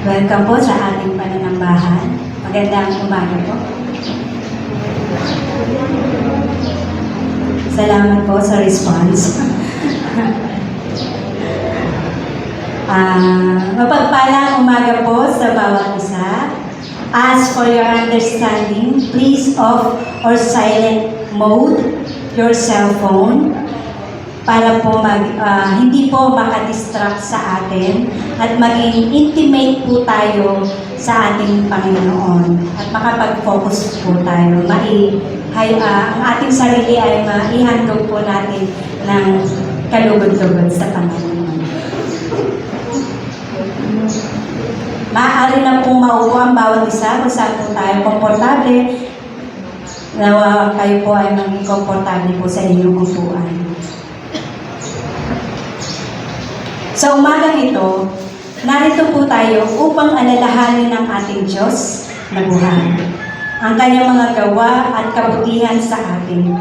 Welcome po sa ating pananambahan. Magandang umaga po. Salamat po sa response. Mapagpalang umaga po sa bawat isa. As for your understanding, please off or silent mode your cell phone para po hindi po makadistract sa atin at maging intimate po tayo sa ating Panginoon at makapag-focus po tayo. Ang ating sarili ay maihandog po natin ng kalugod-lugod sa Panginoon. Maaari na pong maupo ang bawat isa kung saan po tayo komportable. Nawa kayo po ay maging komportable po sa inyong upuan. Sa umagang ito, narito po tayo upang alalahanin ang ating Diyos na buhay, ang kanyang mga gawa at kabutihan sa atin.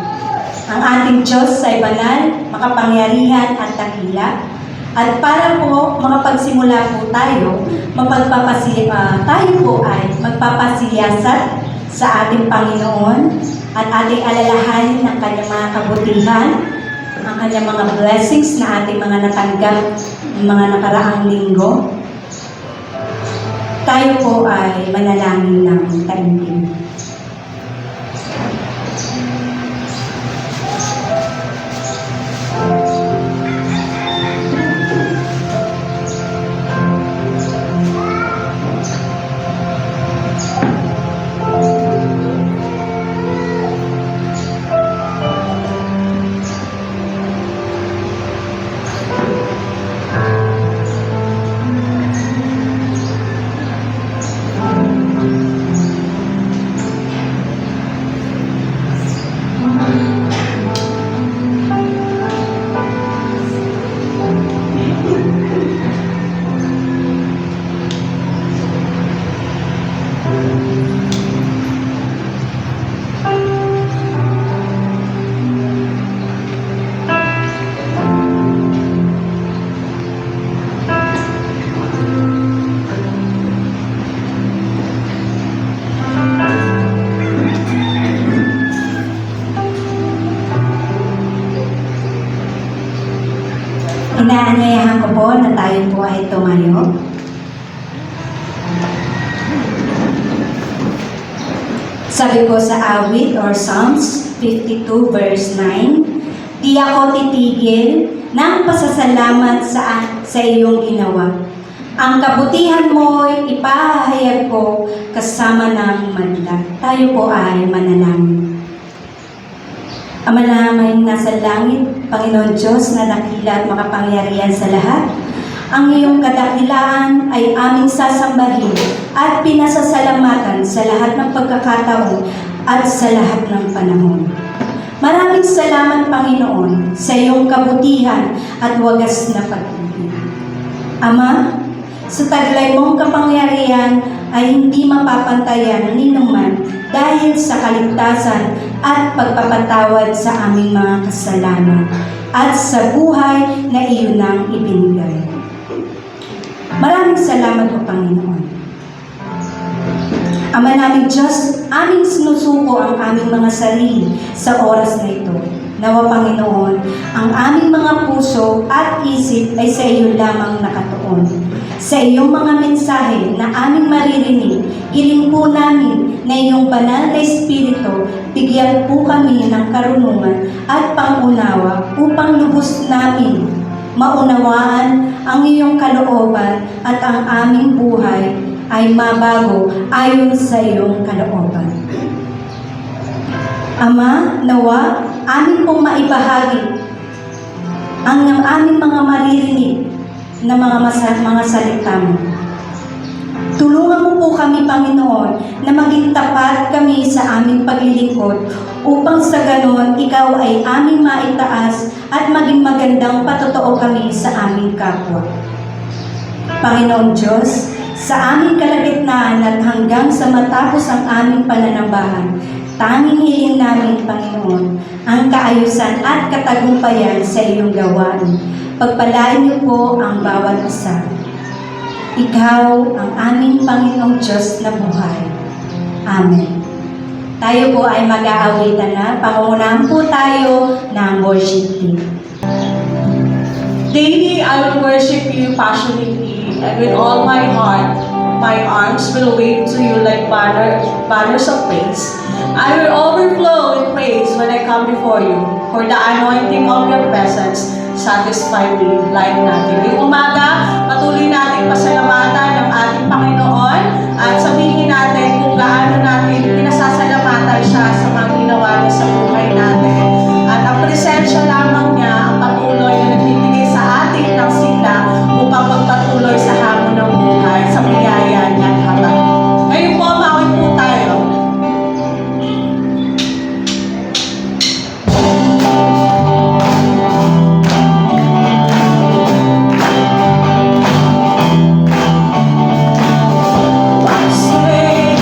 Ang ating Diyos ay banal, makapangyarihan at dakila. At para po makapagsimula po tayo, tayo po ay magpapasiyasat sa ating Panginoon at ating alalahanin ng kanyang mga kabutihan, ang kanyang mga blessings na ating mga natanggap ng mga nakaraang linggo. Tayo po ay manalangin ng taimtim. Inaanyayahan ko po na tayo po ay tumayo. Sabi ko sa awit or Psalms 52 verse 9, "Di ako titigil ng pasasalamat sa iyong ginawa. Ang kabutihan mo'y ipahayag ko kasama ng madla." Tayo po ay manalangin. Ama naming nasa langit, Panginoon Diyos na dakila at makapangyarihan sa lahat, ang iyong kadakilaan ay aming sasambahin at pinasasalamatan sa lahat ng pagkakataon at sa lahat ng panahon. Maraming salamat, Panginoon, sa iyong kabutihan at wagas na pag-ibig. Ama, sa taglay mong kapangyarihan ay hindi mapapantayan ni numan dahil sa kaligtasan at pagpapatawad sa aming mga kasalanan at sa buhay na iyon ang ibinigay. Maraming salamat po, Panginoon. Ama naming Diyos, aming sinusuko ang aming mga sarili sa oras na ito. Nawa, Panginoon, ang aming mga puso at isip ay sa iyo lamang nakatuon. Sa iyong mga mensahe na aming maririnig, hiling po namin na iyong banal na Espiritu, bigyan po kami ng karunungan at pangunawa upang lubos namin maunawaan ang iyong kalooban at ang aming buhay ay mabago ayon sa iyong kalooban. Ama, nawa, amin pong maibahagi ang aming mga maririnig na mga salita mo. Tulungan mo po kami, Panginoon, na maging tapat kami sa aming paglilingkod upang sa ganon ikaw ay aming maitaas at maging magandang patotoo kami sa aming kapwa. Panginoon Diyos, sa aming kalagitnaan at hanggang sa matapos ang aming pananambahan, tanging hiling namin, Panginoon, ang kaayusan at katagumpayan sa iyong gawain. Pagpalain niyo po ang bawat isa. Ikaw ang aming Panginoong Diyos na buhay. Amen. Tayo po ay mag-aawitan na. Pangungunahan po tayo ng worship team. Daily I will worship you passionately, and with all my heart, my arms will wave to you like banners of praise. I will overflow with praise when I come before you, for the anointing of your presence satisfy me like nothing. Ngayong umaga, patuloy natin pasalamatan ng ating Panginoon at sabihin natin kung gaano natin pinasasalamatan siya sa mga ginawa niya sa buhay natin. At ang presensya lamang niya ang patuloy na nagbibigay sa atin ng sigla upang magpatuloy sa hamon ng buhay sa biyaya niya at habag. Ngayon po, mawin po tayo. Say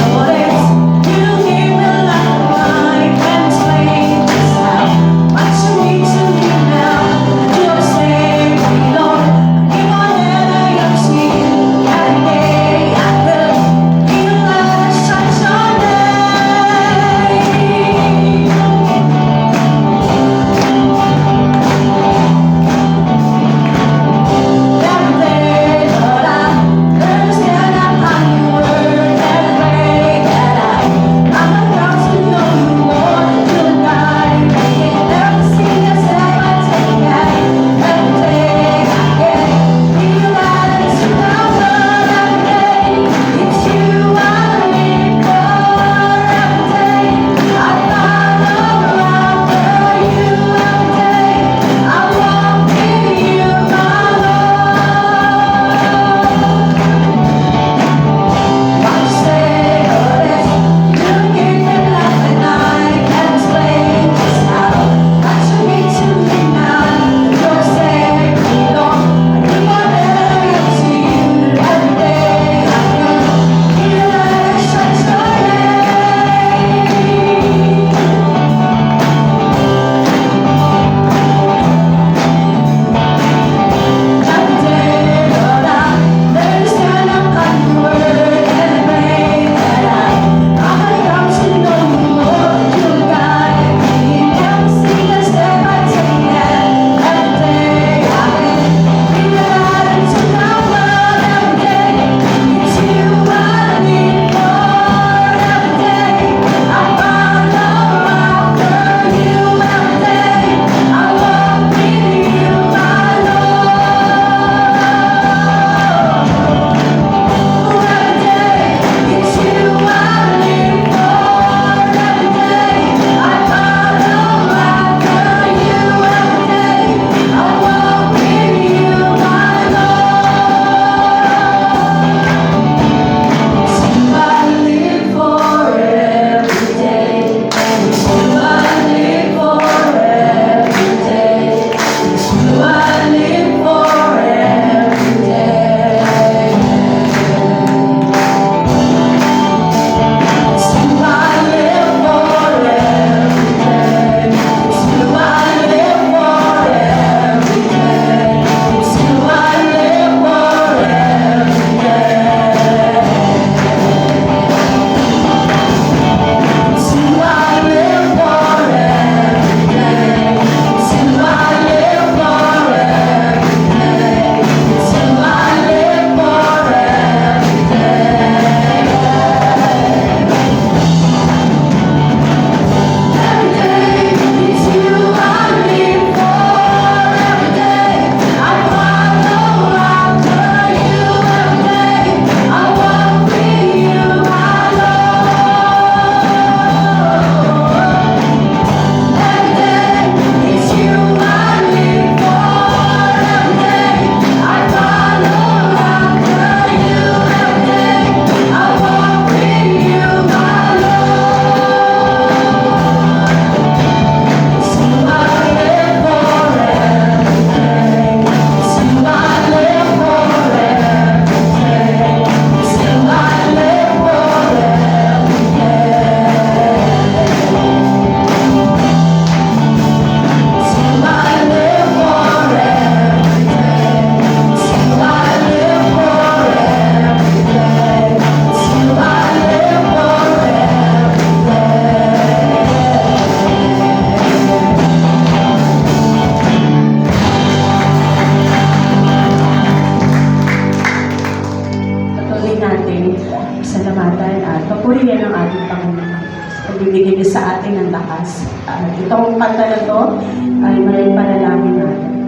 nagbibigay din sa atin ng lakas. Itong kanta na to ay maraming panalangin natin.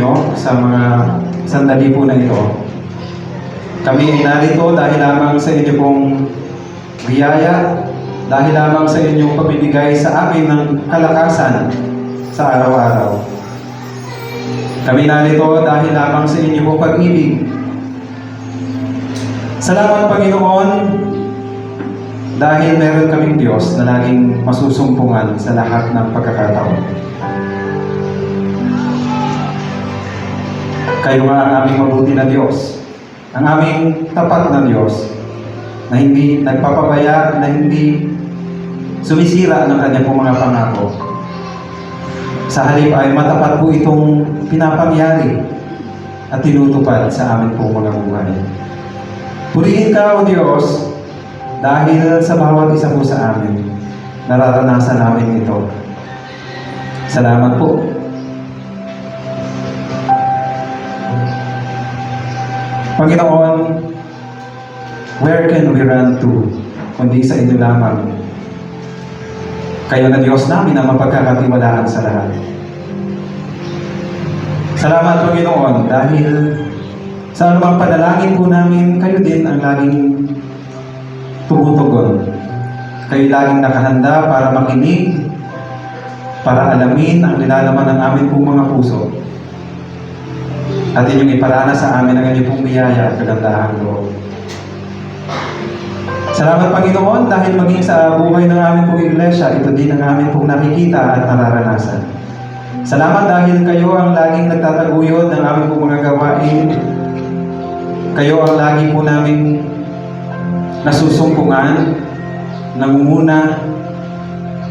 inyo sa mga sandali po na ito. Kami ay narito dahil lamang sa inyo pong biyaya, dahil lamang sa inyong pamimigay sa amin ng kalakasan sa araw-araw. Kami narito dahil lamang sa inyo pong pag-ibig. Salamat, Panginoon, dahil meron kaming Diyos na laging masusumpungan sa lahat ng pagkakataon. Kayo nga ang aming mabuti na Diyos, ang aming tapat na Diyos, na hindi nagpapabaya, na hindi sumisira ng kanyang mga pangako. Sa halip ay matapat po itong pinapangyari at tinutupad sa amin po mga buhay. Purihin ka, O Diyos, dahil sa bawat isa po sa amin, nararanasan namin ito. Salamat po. Panginoon, where can we run to, kundi sa inyo lamang? Kayo na Diyos namin ang mapagkakatiwalaan sa lahat. Salamat, Panginoon, dahil sa anumang panalangin po namin, kayo din ang laging tumutugon. Kayo laging nakahanda para makinig, para alamin ang nilalaman ng amin pong mga puso. At inyong iparana sa amin ang inyong pong biyaya at kagandahan loob. Salamat, Panginoon, dahil maging sa buhay ng aming pong iglesia, ito din ang aming pong nakikita at nararanasan. Salamat dahil kayo ang laging nagtataguyod ng aming pong mga gawain. Kayo ang lagi po namin nasusumpungan, nangunguna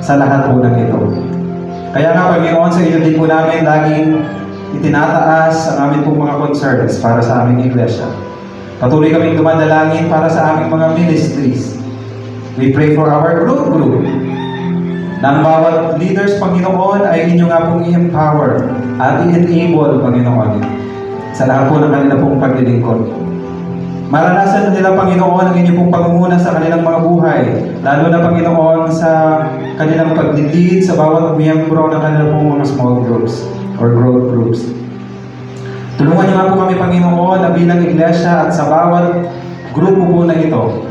sa lahat po ng ito. Kaya nga, Panginoon, sa inyo din po namin laging itinataas ang aming pong mga concerns para sa aming iglesia. Patuloy kaming dumadalangin para sa aming mga ministries. We pray for our group na ang bawat leaders, Panginoon, ay inyo nga pong i-empower at i-enable, Panginoon, sa lahat po ng kanila pong paglilingkod. Maranasan nila, Panginoon, ang inyong pong pangunguna sa kanilang mga buhay, lalo na, Panginoon, sa kanilang paglilid sa bawat miyembro ng kanilang pong mga small groups or growth groups. Tulungan niyo nga po kami, Panginoon, na bilang iglesia at sa bawat grupo po na ito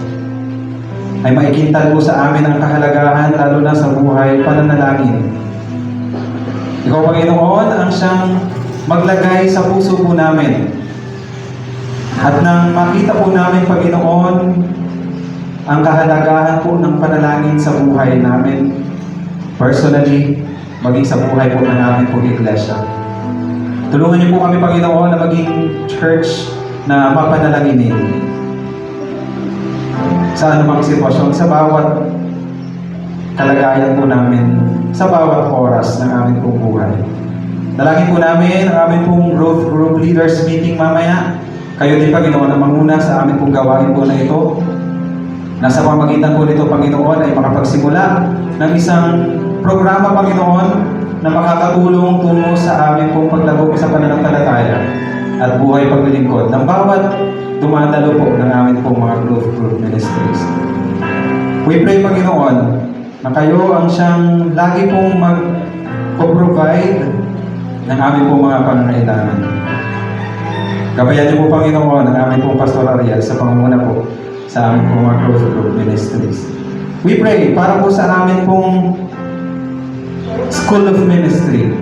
ay maikintan po sa amin ang kahalagahan, lalo na sa buhay pananalangin. Ikaw, Panginoon, ang siyang maglagay sa puso po namin. At nang makita po namin, Panginoon, ang kahalagahan po ng panalangin sa buhay namin, personally, maging sa buhay po na namin po iglesia. Tulungan niyo po kami, Panginoon, na maging church na mapanalanginin sa anumang sitwasyon, sa bawat kalagayan po namin, sa bawat oras ng aming pong buhay. Dalangin po namin ang aming pong growth group leaders meeting mamaya. Kayo din, Panginoon, ang manguna sa aming pong gawain po na ito. Nasa pamagitan po nito, Panginoon, ay makapagsimula ng isang programa, Panginoon, na makakatulong tungo sa aming pong paglabog sa pananampalataya at buhay paglilingkod ng bawat dumadalo po ng aming pong mga growth group ministries. We pray, Panginoon, na kayo ang siyang lagi pong mag-provide ng aming pong mga pangangailangan. Gabayan niyo po, Panginoon, ang aming pong Pastor Ariel sa pangunguna po sa aming pong mga growth group ministries. We pray para po sa amin pong School of Ministry,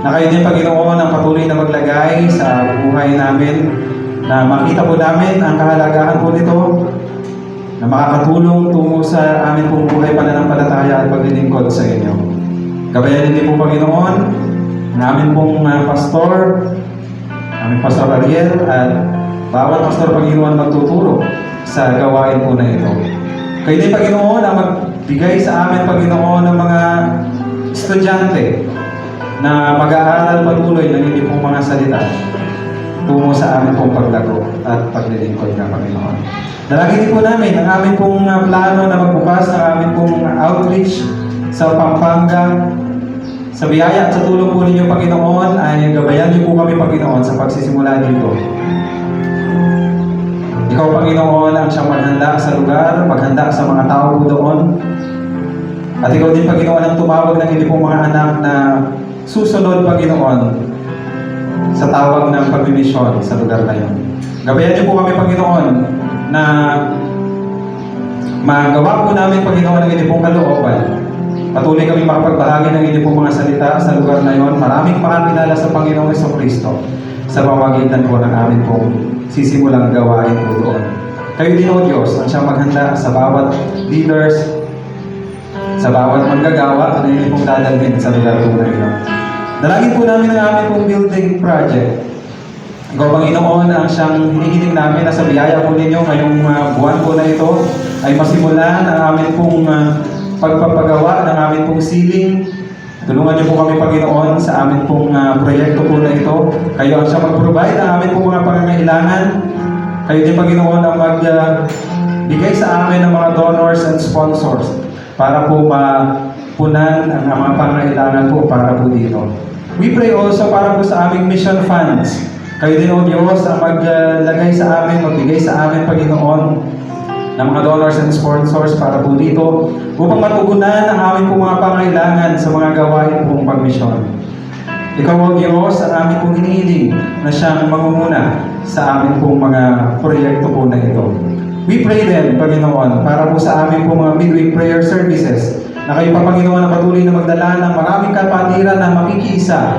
na kayo din, Panginoon, ang patuloy na maglagay sa buhay namin, na makita po namin ang kahalagahan po nito, na makakatulong tungo sa amin pong buhay pananampalataya at paglilingkod sa inyo. Gabayan din po, Panginoon, ang amin pong pastor, aming Pastor Ariel, at bawat pastor, Panginoon, magtuturo sa gawain po na ito. Kayo din, Panginoon, ang magbigay sa amin, Panginoon, ng mga estudyante na mag-aaral patuloy ng hindi pong mga salita tungo sa amin pong paglago at paglilingkod ng Panginoon. Dalangin din po namin ang amin pong plano na magbukas ng amin pong outreach sa Pampanga. Sa biyaya at sa tulong po ninyo, Panginoon, ay gabayan niyo po kami, Panginoon, sa pagsisimula dito. Ikaw, Panginoon, ang siyang maghanda sa lugar, maghanda sa mga tao po doon. At ikaw din, Panginoon, ang tumawag ng hindi pong mga anak na susunod, Panginoon, sa tawag ng pagmimisyon sa lugar na yun. Gabayan niyo po kami, Panginoon, na magawa po namin, Panginoon, ang inyong pong kalooban. Patuloy kami makapagbahagi ng inyong pong mga salita sa lugar na yon. Maraming makakilala sa Panginoong Jesucristo sa pamamagitan po ng amin pong sisimulang gawain po doon. Kayo din, O Diyos, ang siyang maghanda sa bawat leaders, sa bawat manggagawa, na inyong pong dadalhin sa lugar po na ito. Dalangin po namin ang aming pong building project. Ikaw, Panginoon, ang siyang hinihiling namin na sa biyaya po ninyo ngayong buwan po na ito ay masimulan ang amin pong pagpapagawa ng amin pong ceiling. Tulungan niyo po kami, Panginoon, sa amin pong proyekto po na ito. Kayo ang siyang mag-provide ng amin pong mga pangangailangan. Kayo din, Panginoon, ang magbigay sa amin ng mga donors and sponsors para po mapunan ang mga pangangailangan po para po dito. We pray also para po sa aming mission funds. Kayo din, O Diyos, ang maglagay sa amin, magbigay sa amin, Panginoon, ng mga donors and sponsors para po dito upang matugunan ang aming pong mga pangailangan sa mga gawain pong pagmisyon. Ikaw, O Diyos, ang aming pong hinihiling na siyang mangunguna sa aming pong mga proyekto po na ito. We pray then, Panginoon, para po sa aming pong mga midweek prayer services na kayo pa, Panginoon, na patuloy na magdala ng maraming kapatiran na makikiisa,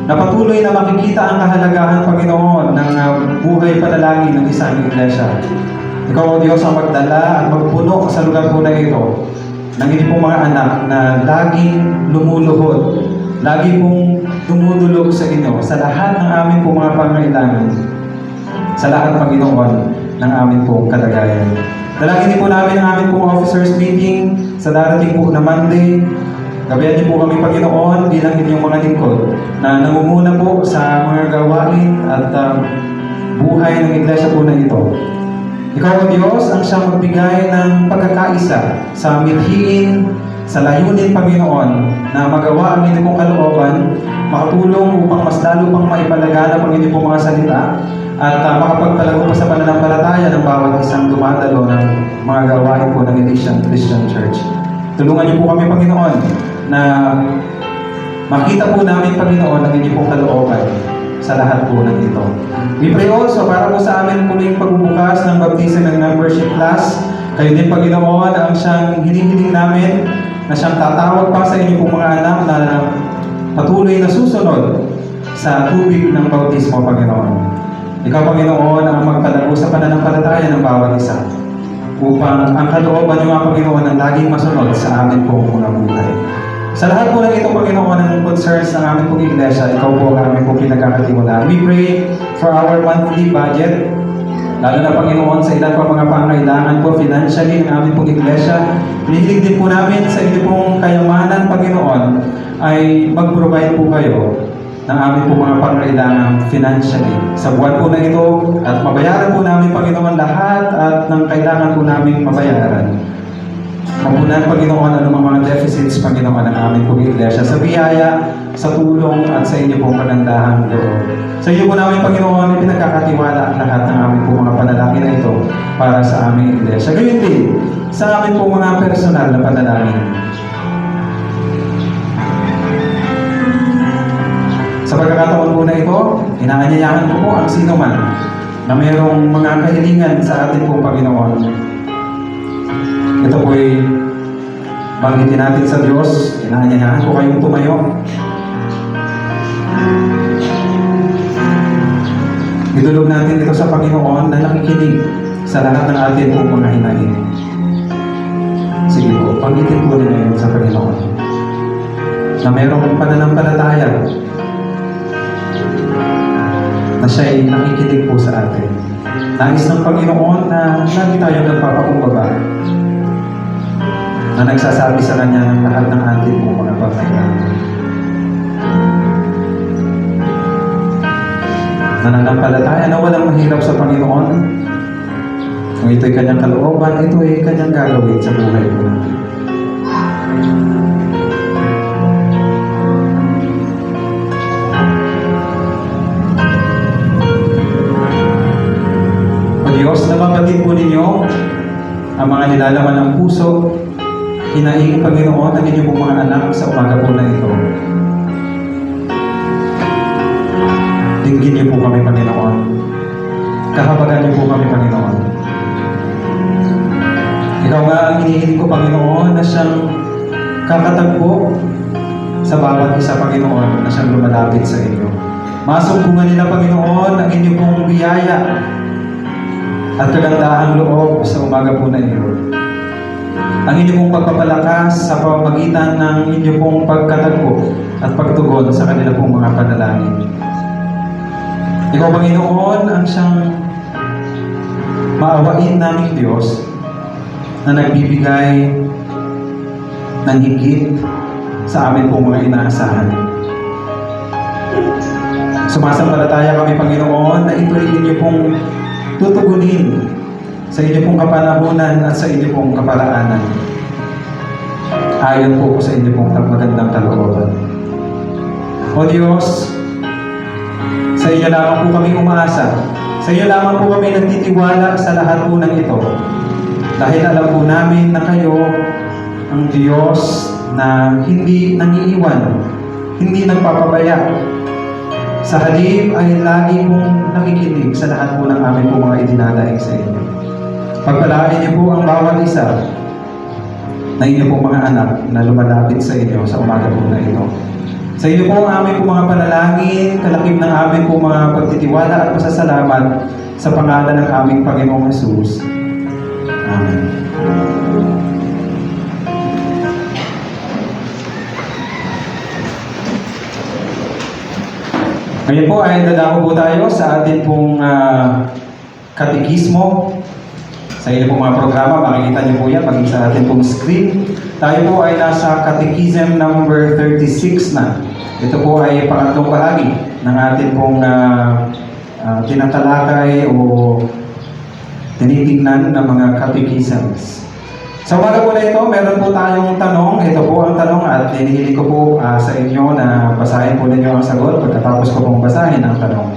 na patuloy na makikita ang kahalagahan, Panginoon, ng buhay panalangin ng isang iglesia. Ikaw, O Diyos, ang magdala at magpuno sa lugar po na ito ng inyong pong mga anak na laging lumuluhod, lagi pong dumudulog sa inyo sa lahat ng aming pong mga pangailangan, sa lahat, Panginoon, ng aming pong kalagayan. Dalangin din po namin ang aming pong officers meeting sa darating po na Monday. Gabayan niyo po kami, Panginoon, bilang inyong mga lingkod na nangunguna po sa mga gawain at buhay ng iglesia po na ito. Ikaw, O Diyos, ang siyang magbigay ng pagkakaisa sa mithiin, sa layunin, Panginoon, na magawa ang inyong pong kalooban, makatulong upang mas lalo pang maipalagana ang inyong pong mga salita at makapagpalago pa sa pananampalataya ng bawat isang dumadalo ng mga gawain po ng Elysian Christian Church. Tulungan niyo po kami, Panginoon, na makita po namin, Panginoon, ang inyong pong kalooban sa lahat po ng ito. We pray also para po sa amin muling pagbubukas ng baptism and membership class. Kayo din, Panginoon, ang siyang hinihiling namin na siyang tatawag pa sa inyong pong mga anak na patuloy na susunod sa tubig ng bautismo, Panginoon. Ikaw, Panginoon, ang magpalago sa pananampalataya ng bawat isa upang ang kalooban niyo, Panginoon, ang laging masunod sa amin pong mga buhay. Sa lahat po ng ito, Panginoon, ang concerns ng aming pong iglesia, ikaw po ang aming pong pinagkakatiwalaan. We pray for our monthly budget, lalo na, Panginoon, sa ilan pa mga pangailangan po financially ng aming pong iglesia. Hinihiling din po namin sa inyo pong kayamanan, Panginoon, ay mag-provide po kayo ng aming pong mga pangailangan financially sa buwan po na ito at mabayaran po namin, Panginoon, lahat at ng kailangan po namin mabayaran. Mapunan, Panginoon, ano mga deficits, Panginoon, ng aming pong iglesia sa biyaya, sa tulong, at sa inyo pong pagandahan loob. Sa inyo po namin, Panginoon, pinagkakatiwala ang lahat ng aming pong mga panalangin na ito para sa aming iglesia. Gayun din, sa aming pong mga personal na panalangin. Sa pagkakataon po na ito, inaanyayahan ko po ang sino man na mayroong mga kahilingan sa ating pong Panginoon. Ito po'y banggitin natin sa Diyos. Inaanyayahan ko kayong tumayo. Idulog natin ito sa Panginoon na nakikinig sa lahat ng ating pong mga hinahin. Sige po, banggitin po nila yun sa Panginoon na mayroong pananampalataya na siya'y nakikinig po sa atin. Nais ng Panginoon na lagi tayo nagpapakumbaba, na nagsasabi sa Kanya ng lahat ng ating mga pangailangan. Nananampalataya na walang mahirap sa Panginoon. Kung ito'y Kanyang kalooban, ito'y Kanyang gagawin sa buhay ko natin. O Diyos, nababatid po ninyo ang mga nilalaman ng puso, hinaing, Panginoon, ang inyong mga anak sa umaga po na ito. Ibigin niyo po kami, Panginoon. Kahabagan niyo po kami, Panginoon. Ikaw nga ang hinihiling ko, Panginoon, na siyang kakatagpo sa bawat isa, Panginoon, na siyang lumalapit sa inyo. Masumbungan nila, Panginoon, ang inyo pong biyaya at kagandahang loob sa umaga po na iyo. Ang inyo pong pagpapalakas sa pamamagitan ng inyo pong pagkatagpo at pagtugon sa kanila pong mga panalangin. Ikaw, Panginoon, ang siyang maawain naming Diyos na nagbibigay ng higit sa amin pong mga inaasahan. Sumasampalataya kami, Panginoon, na ito'y inyo pong tutugunin sa inyo pong kapanahunan at sa inyo pong kaparaanan. Ayon po sa inyo pong magandang kalooban. O Diyos, sa iyo lamang po kami umaasa. Sa iyo lamang po kami nagtitiwala sa lahat po ng ito. Dahil alam po namin na kayo ang Diyos na hindi nangiiwan, hindi nagpapabaya. Sa halip ay lagi pong nakikinig sa lahat po ng aming po mga idinadaig sa inyo. Pagpalain niyo po ang bawat isa na inyo pong mga anak na lumalapit sa inyo sa umaga po na ito. Sa inyo po ang aming po mga panalangin, kalakip ng aming po mga pagtitiwala at pasasalamat sa pangalan ng aming Panginoong Hesus. Amen. Ngayon po ay dadako po tayo sa ating pong katekismo. Sa inyo pong mga programa, makikita niyo po yan, maging sa ating pong screen. Tayo po ay nasa Catechism number 36 na. Ito po ay pangatlong bahagi ng ating pong tinatalakay o tinitingnan ng mga catechisms. Sa umaga po na ito, meron po tayong tanong. Ito po ang tanong at hinihiling ko po sa inyo na basahin po ninyo ang sagot pagkatapos ko pong basahin ang tanong.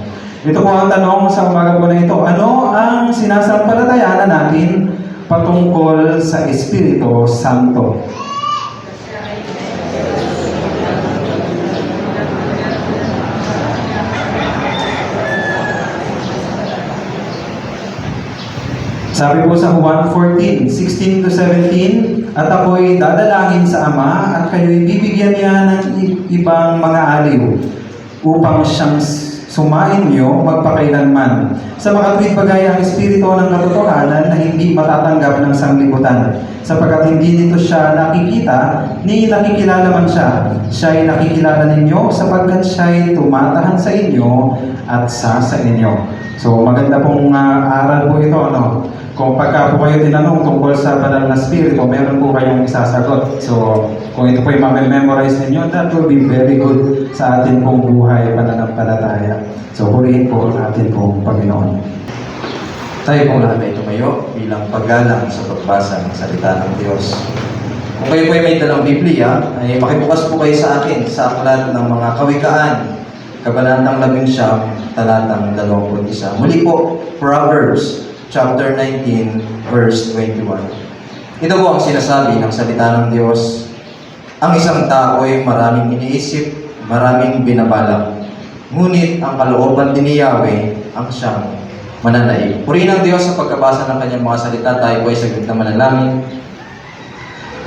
Ito po ang tanong sa umaga po na ito. Ano ang sinasampalatayanan natin patungkol sa Espiritu Santo? Sabi po sa Juan 14:16 to 17, at ako'y dadalangin sa Ama at kayo'y bibigyan niya ng ibang mga aliw upang siyang sumain niyo magpakailanman. Sa makatuwid bagay ang Espiritu ng katotohanan na hindi matatanggap ng sanglibutan, sapagkat hindi nito siya nakikita, ni nakikilala man siya. Siya'y nakikilala ninyo sapagkat siya'y tumatahan sa inyo at sa inyo. So maganda pong aral po ito, ano? Kung pagka po kayo tinanong tungkol sa banal na spirito, meron po kayong isasagot. So, kung ito po yung mamememorize ninyo, that will be very good sa atin pong buhay pananampalataya. So, huliin po ang atin pong Panginoon. Tayo pong lahat ay tumayo bilang paggalang sa pagbasa ng salita ng Diyos. Kung kayo po ay may dalang Biblia, ay makibukas po kayo sa akin sa aklat ng mga kawikaan, kabanatang 11, talatang 21. Muli po, Proverbs chapter 19, verse 21. Ito po ang sinasabi ng salita ng Diyos. Ang isang tao ay maraming iniisip, maraming binabalak. Ngunit ang kalooban din ni Yahweh ang siyang mananaig. Purihin ang Diyos sa pagkabasa ng kanyang mga salita. Tayo po ay saglit na manalangin.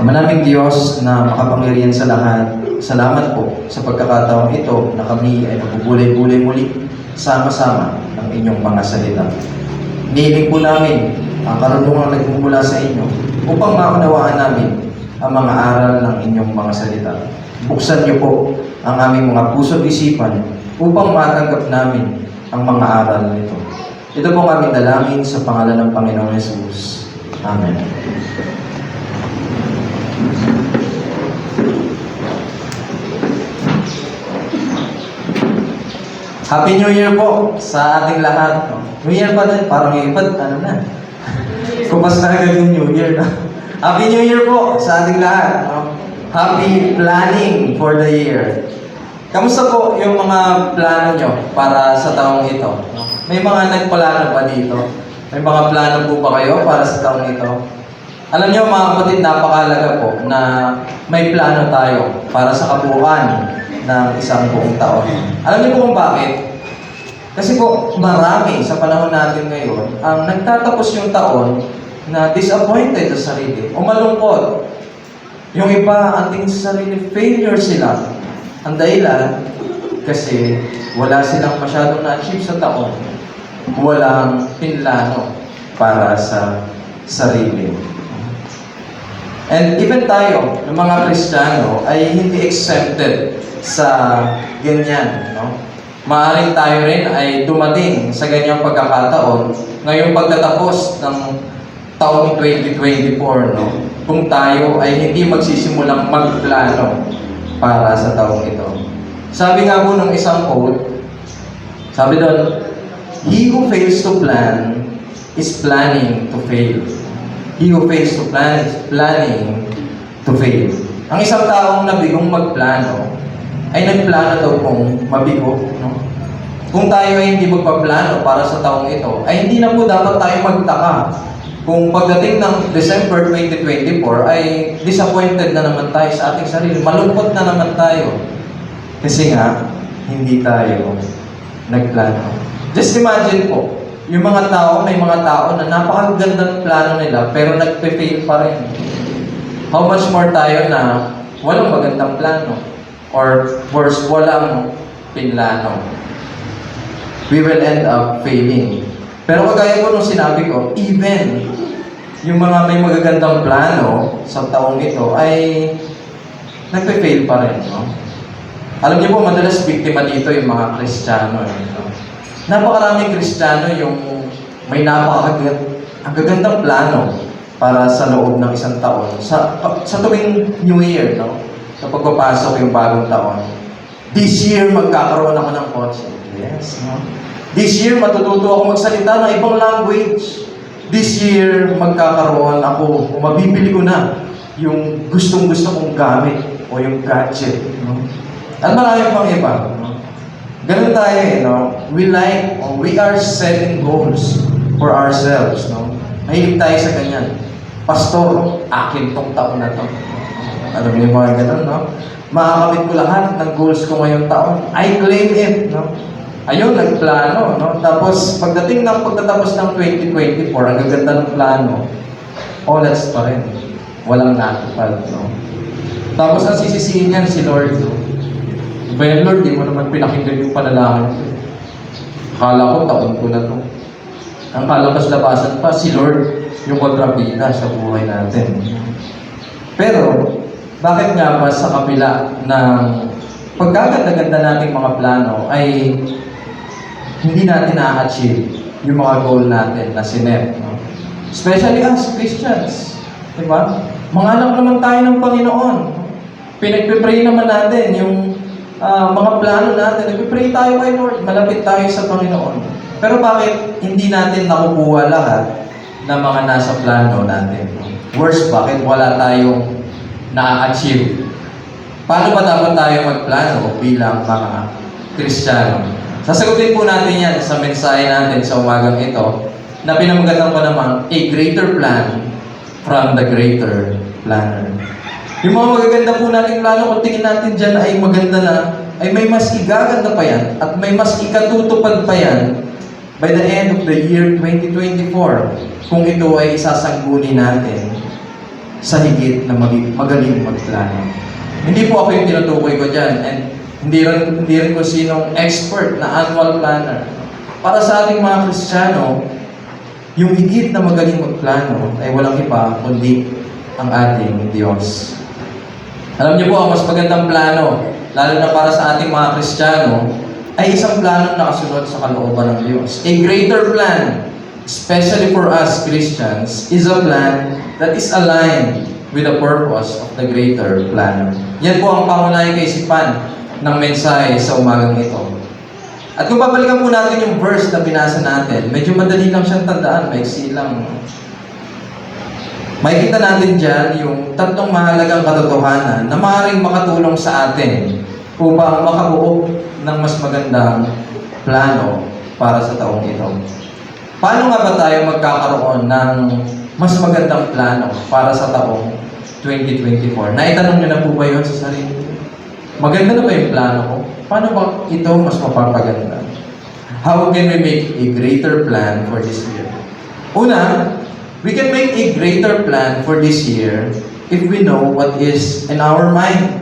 Manaming Diyos na makapangyarihan sa lahat, salamat po sa pagkakataong ito na kami ay magbubulay-bulay muli sama-sama ng inyong mga salita. Nihiling po namin ang karunungang nagmumula sa inyo upang maunawaan namin ang mga aral ng inyong mga salita. Buksan niyo po ang aming mga puso't isipan upang matanggap namin ang mga aral nito. Ito po ang aming dalangin sa pangalan ng Panginoong Hesus. Amen. Happy New Year po sa ating lahat. New Year pa din, parang ipad, ano na. Kupas na agad yung New Year. Happy New Year po sa ating lahat. Happy planning for the year. Kamusta po yung mga plano nyo para sa taong ito? May mga nagplano ba dito? May mga plano po ba kayo para sa taong ito? Alam nyo mga kapatid, napakalaga po na may plano tayo para sa kabuuan ng isang buong taon. Alam niyo po kung bakit? Kasi po, marami sa panahon natin ngayon ang nagtatapos yung taon na disappointed sa sarili o malungkot. Yung iba, ang tingin sa sarili, failure sila. Ang dahilan, kasi wala silang masyadong na-achieve sa taon. Walang pinlano para sa sarili. And even tayo, ng mga Kristiyano, ay hindi exempted sa ganyan. No? Maaaring tayo rin ay dumating sa ganyang pagkakataon ngayong pagtatapos ng taong 2024. No? Kung tayo ay hindi magsisimulang magplano para sa taong ito. Sabi nga po ng isang quote, sabi doon, "He who fails to plan is planning to fail." He who fails to plan is planning to fail. Ang isang taong nabigong magplano ay nagplano daw kung mabigo. No? Kung tayo ay hindi magpaplano para sa taong ito, ay hindi na po dapat tayo magtaka kung pagdating ng December 2024 ay disappointed na naman tayo sa ating sarili. Malungkot na naman tayo. Kasi nga, hindi tayo nagplano. Just imagine po, yung mga tao, may mga tao na napakagandang plano nila pero nagpe-fail pa rin. How much more tayo na walang magandang plano or worse, walang pinlano. We will end up failing. Pero kagaya ko nung sinabi ko, even yung mga may magagandang plano sa taong ito ay nagpe-fail pa rin. No? Alam niyo po, madalas biktima dito yung mga Kristiyano. No? Napakaraming Kristiyano yung may ang gagandang plano para sa loob ng isang taon. Sa tuwing New Year, no? Kapag papasok yung bagong taon. This year, magkakaroon ako ng kotse. Yes, no? This year, matututo ako magsalita ng ibang language. This year, magkakaroon ako, o mabibili ko na yung gustong-gusto kong gamit o yung gadget. No? At marami pang iba. No? Ganun tayo, no? We are setting goals for ourselves, no? Mahilig tayo sa ganyan. Pastor, akin tong taon na to. Alam niyo yung mga ganun, no? Makakamit ko lahat ng goals ko ngayong taon. I claim it, no? Ayun, nagplano, no? Tapos, pagdating ng pagtatapos ng 2024, ang gaganda ng plano, olas pa rin. Walang natupad, no? Tapos, ang sisisihin niyan si Lord, no? Well, Lord, di mo naman pinakinggan yung panalangin ko. Akala ko, taon ko na to. Ang kalabas-labasan pa, si Lord, yung kontrabida sa buhay natin. Pero, bakit nga ba sa kapila ng pagkaganda-ganda nating mga plano ay hindi natin na-achieve yung mga goal natin na sinet? No? Especially as Christians. Diba? Mga anak naman tayo ng Panginoon. Pinagpipray naman natin yung mga plano natin. Nagpipray tayo kay Lord. Malapit tayo sa Panginoon. Pero bakit hindi natin nakukuha lahat ng mga nasa plano natin? Worse, bakit wala tayong na-achieve? Paano ba dapat tayo magplano bilang mga Kristiyano? Sasagutin po natin yan sa mensahe natin sa umagang ito na pinamagatan ko naman, a greater plan from the greater planner. Yung mga magaganda po nating plano, kung tingin natin dyan ay maganda na, ay may mas igaganda pa yan at may mas ikatutupad pa yan by the end of the year 2024 kung ito ay isasangguni natin sa higit na magaling magplano. Hindi po ako yung tinutukoy ko dyan and hindi rin ko sinong expert na annual planner. Para sa ating mga Kristiyano, yung higit na magaling magplano ay walang iba kundi ang ating Diyos. Alam niyo po, ang mas magandang plano, lalo na para sa ating mga Kristiyano, ay isang plano na nakasunod sa kalooban ng Diyos. A greater plan, especially for us Christians, is a plan that is aligned with the purpose of the greater planner. Yan po ang pangunahing kaisipan ng mensahe sa umagang ito. At kung babalikan po natin yung verse na binasa natin, medyo madali lang siyang tandaan, maiksi lang. Makikita natin dyan yung tatlong mahalagang katotohanan na maaaring makatulong sa atin upang makabuo ng mas magandang plano para sa taong ito. Paano nga ba tayo magkakaroon ng mas magandang plano para sa taong 2024? Naitanong niyo na po ba yun sa sarili? Maganda na ba yung plano ko? Paano ba ito mas mapapaganda? How can we make a greater plan for this year? Una, we can make a greater plan for this year if we know what is in our mind.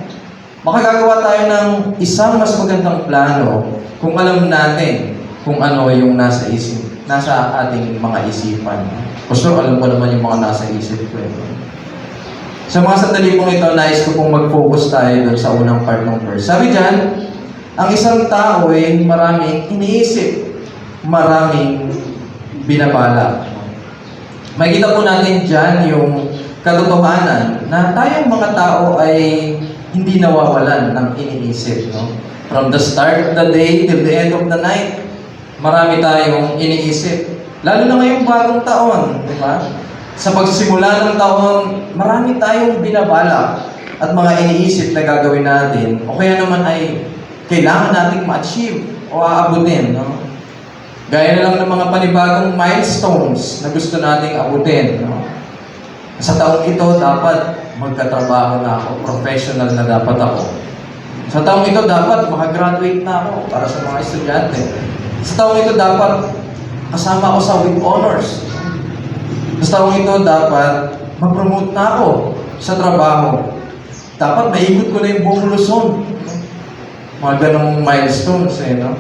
Makagagawa tayo ng isang mas magandang plano kung alam natin kung ano yung nasa ating mga isipan. Gusto, alam ko naman yung mga nasa isip ko. Sa mga sandali pong ito, nais ko pong mag-focus tayo doon sa unang part ng verse. Sabi dyan, ang isang tao ay maraming iniisip, maraming binabala. Makikita po natin dyan yung katotohanan na tayong mga tao ay hindi nawawalan ng iniisip. No? From the start of the day till the end of the night, marami tayong iniisip. Lalo na ngayong bagong taon, di ba? Sa pagsimula ng taon, marami tayong binabala at mga iniisip na gagawin natin o kaya naman ay kailangan nating ma-achieve o aabutin. No? Gaya na lang ng mga panibagong milestones na gusto nating abutin. No? Sa taong ito, dapat magkatrabaho na ako, professional na dapat ako. Sa taong ito, dapat makagraduate na ako para sa mga estudyante. Sa taong ito, dapat kasama ako sa with honors. Sa taong ito, dapat mag-promote na ako sa trabaho. Dapat maikot ko na yung buong Luzon. Mga ganong milestones, no?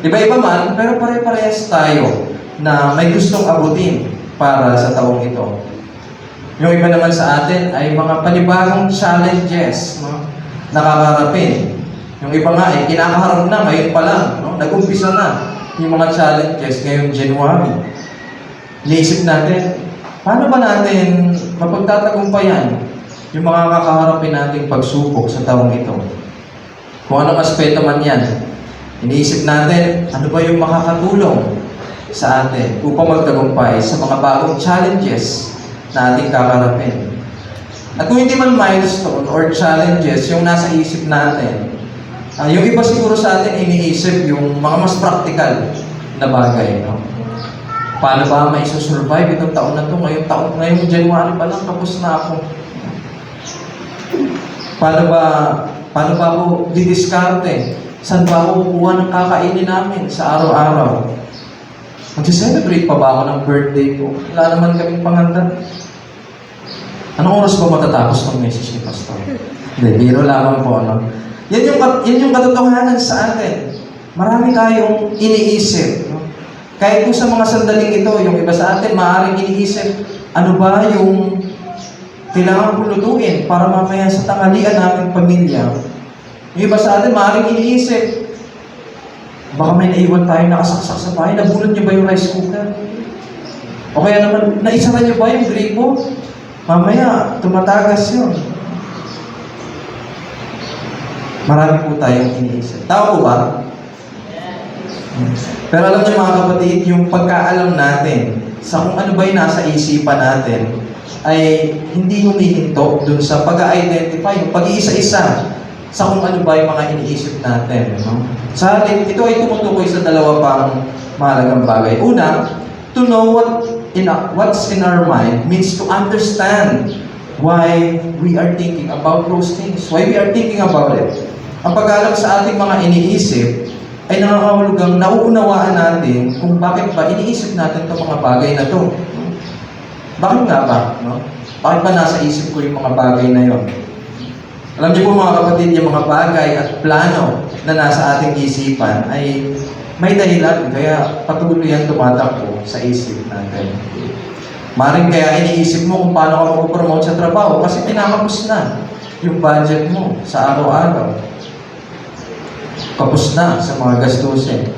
Iba-iba man, pero pare-parehas tayo na may gustong abutin para sa taong ito. Yung iba naman sa atin ay mga panibagong challenges, no? Nakakarapin. Yung iba nga ay kinakaharap na, ngayon pa lang, no? Nag-umpisa na yung mga challenges ngayong January. Naisip natin, paano ba natin mapagtatagumpayan yung mga kakaharapin nating pagsubok sa taong ito? Kung anong aspeto man yan, iniisip natin, ano ba yung makakatulong sa atin upang magtagumpay sa mga bagong challenges na ating kakarapin. At kung hindi man milestone or challenges yung nasa isip natin, yung iba siguro sa atin iniisip yung mga mas practical na bagay. No? Paano ba maisosurvive itong taon na ito? Ngayong January pa lang, tapos na ako. Paano ba ako didiskarte? Saan ba ako kukuha ng kakainin namin sa araw-araw? Mag-celebrate pa ba ako ng birthday ko? Wala naman kaming panghanda. Anong oras ba matatapos ng message ni Pastor? Hindi, biro lamang po. Ano? Yan yung katotohanan sa atin. Marami tayong iniisip. No? Kahit po sa mga sandaling ito, yung iba sa atin, maaaring iniisip, ano ba yung kailangan ko lutuin para mamaya sa tanghalian namin pamilya. Yung iba sa atin, maaaring iniisip, baka may naiwan tayo nakasaksak sa bahay, nabulot niyo ba yung rice cooker? O kaya naman, naisara niyo ba yung gripo? Mamaya, tumatagas yun. Marami po tayong iniisip. Tama po ba? Pero alam niyo mga kapatid, yung pagkaalam natin sa kung ano ba yung nasa isipan natin ay hindi humihinto dun sa pag-identify, yung pag-iisa-isa sa kung ano ba yung mga iniisip natin. No? Sa halip, ito ay tumutukoy sa dalawa pang mahalagang bagay. Una, to know what's in our mind means to understand why we are thinking about those things, why we are thinking about it. Ang pag-alam sa ating mga iniisip ay nangangahulugang nauunawaan natin kung bakit ba iniisip natin itong mga bagay na to. Bakit nga ba? No? Bakit ba nasa isip ko yung mga bagay na yon? Alam niyo po mga kapatid, yung mga bagay at plano na nasa ating isipan ay may dahilan, kaya patuloy yan tumatakbo sa isip natin. Maring kaya iniisip mo kung paano ka mag-promote sa trabaho kasi pinakapos na yung budget mo sa araw-araw. Kapos na sa mga gastusin.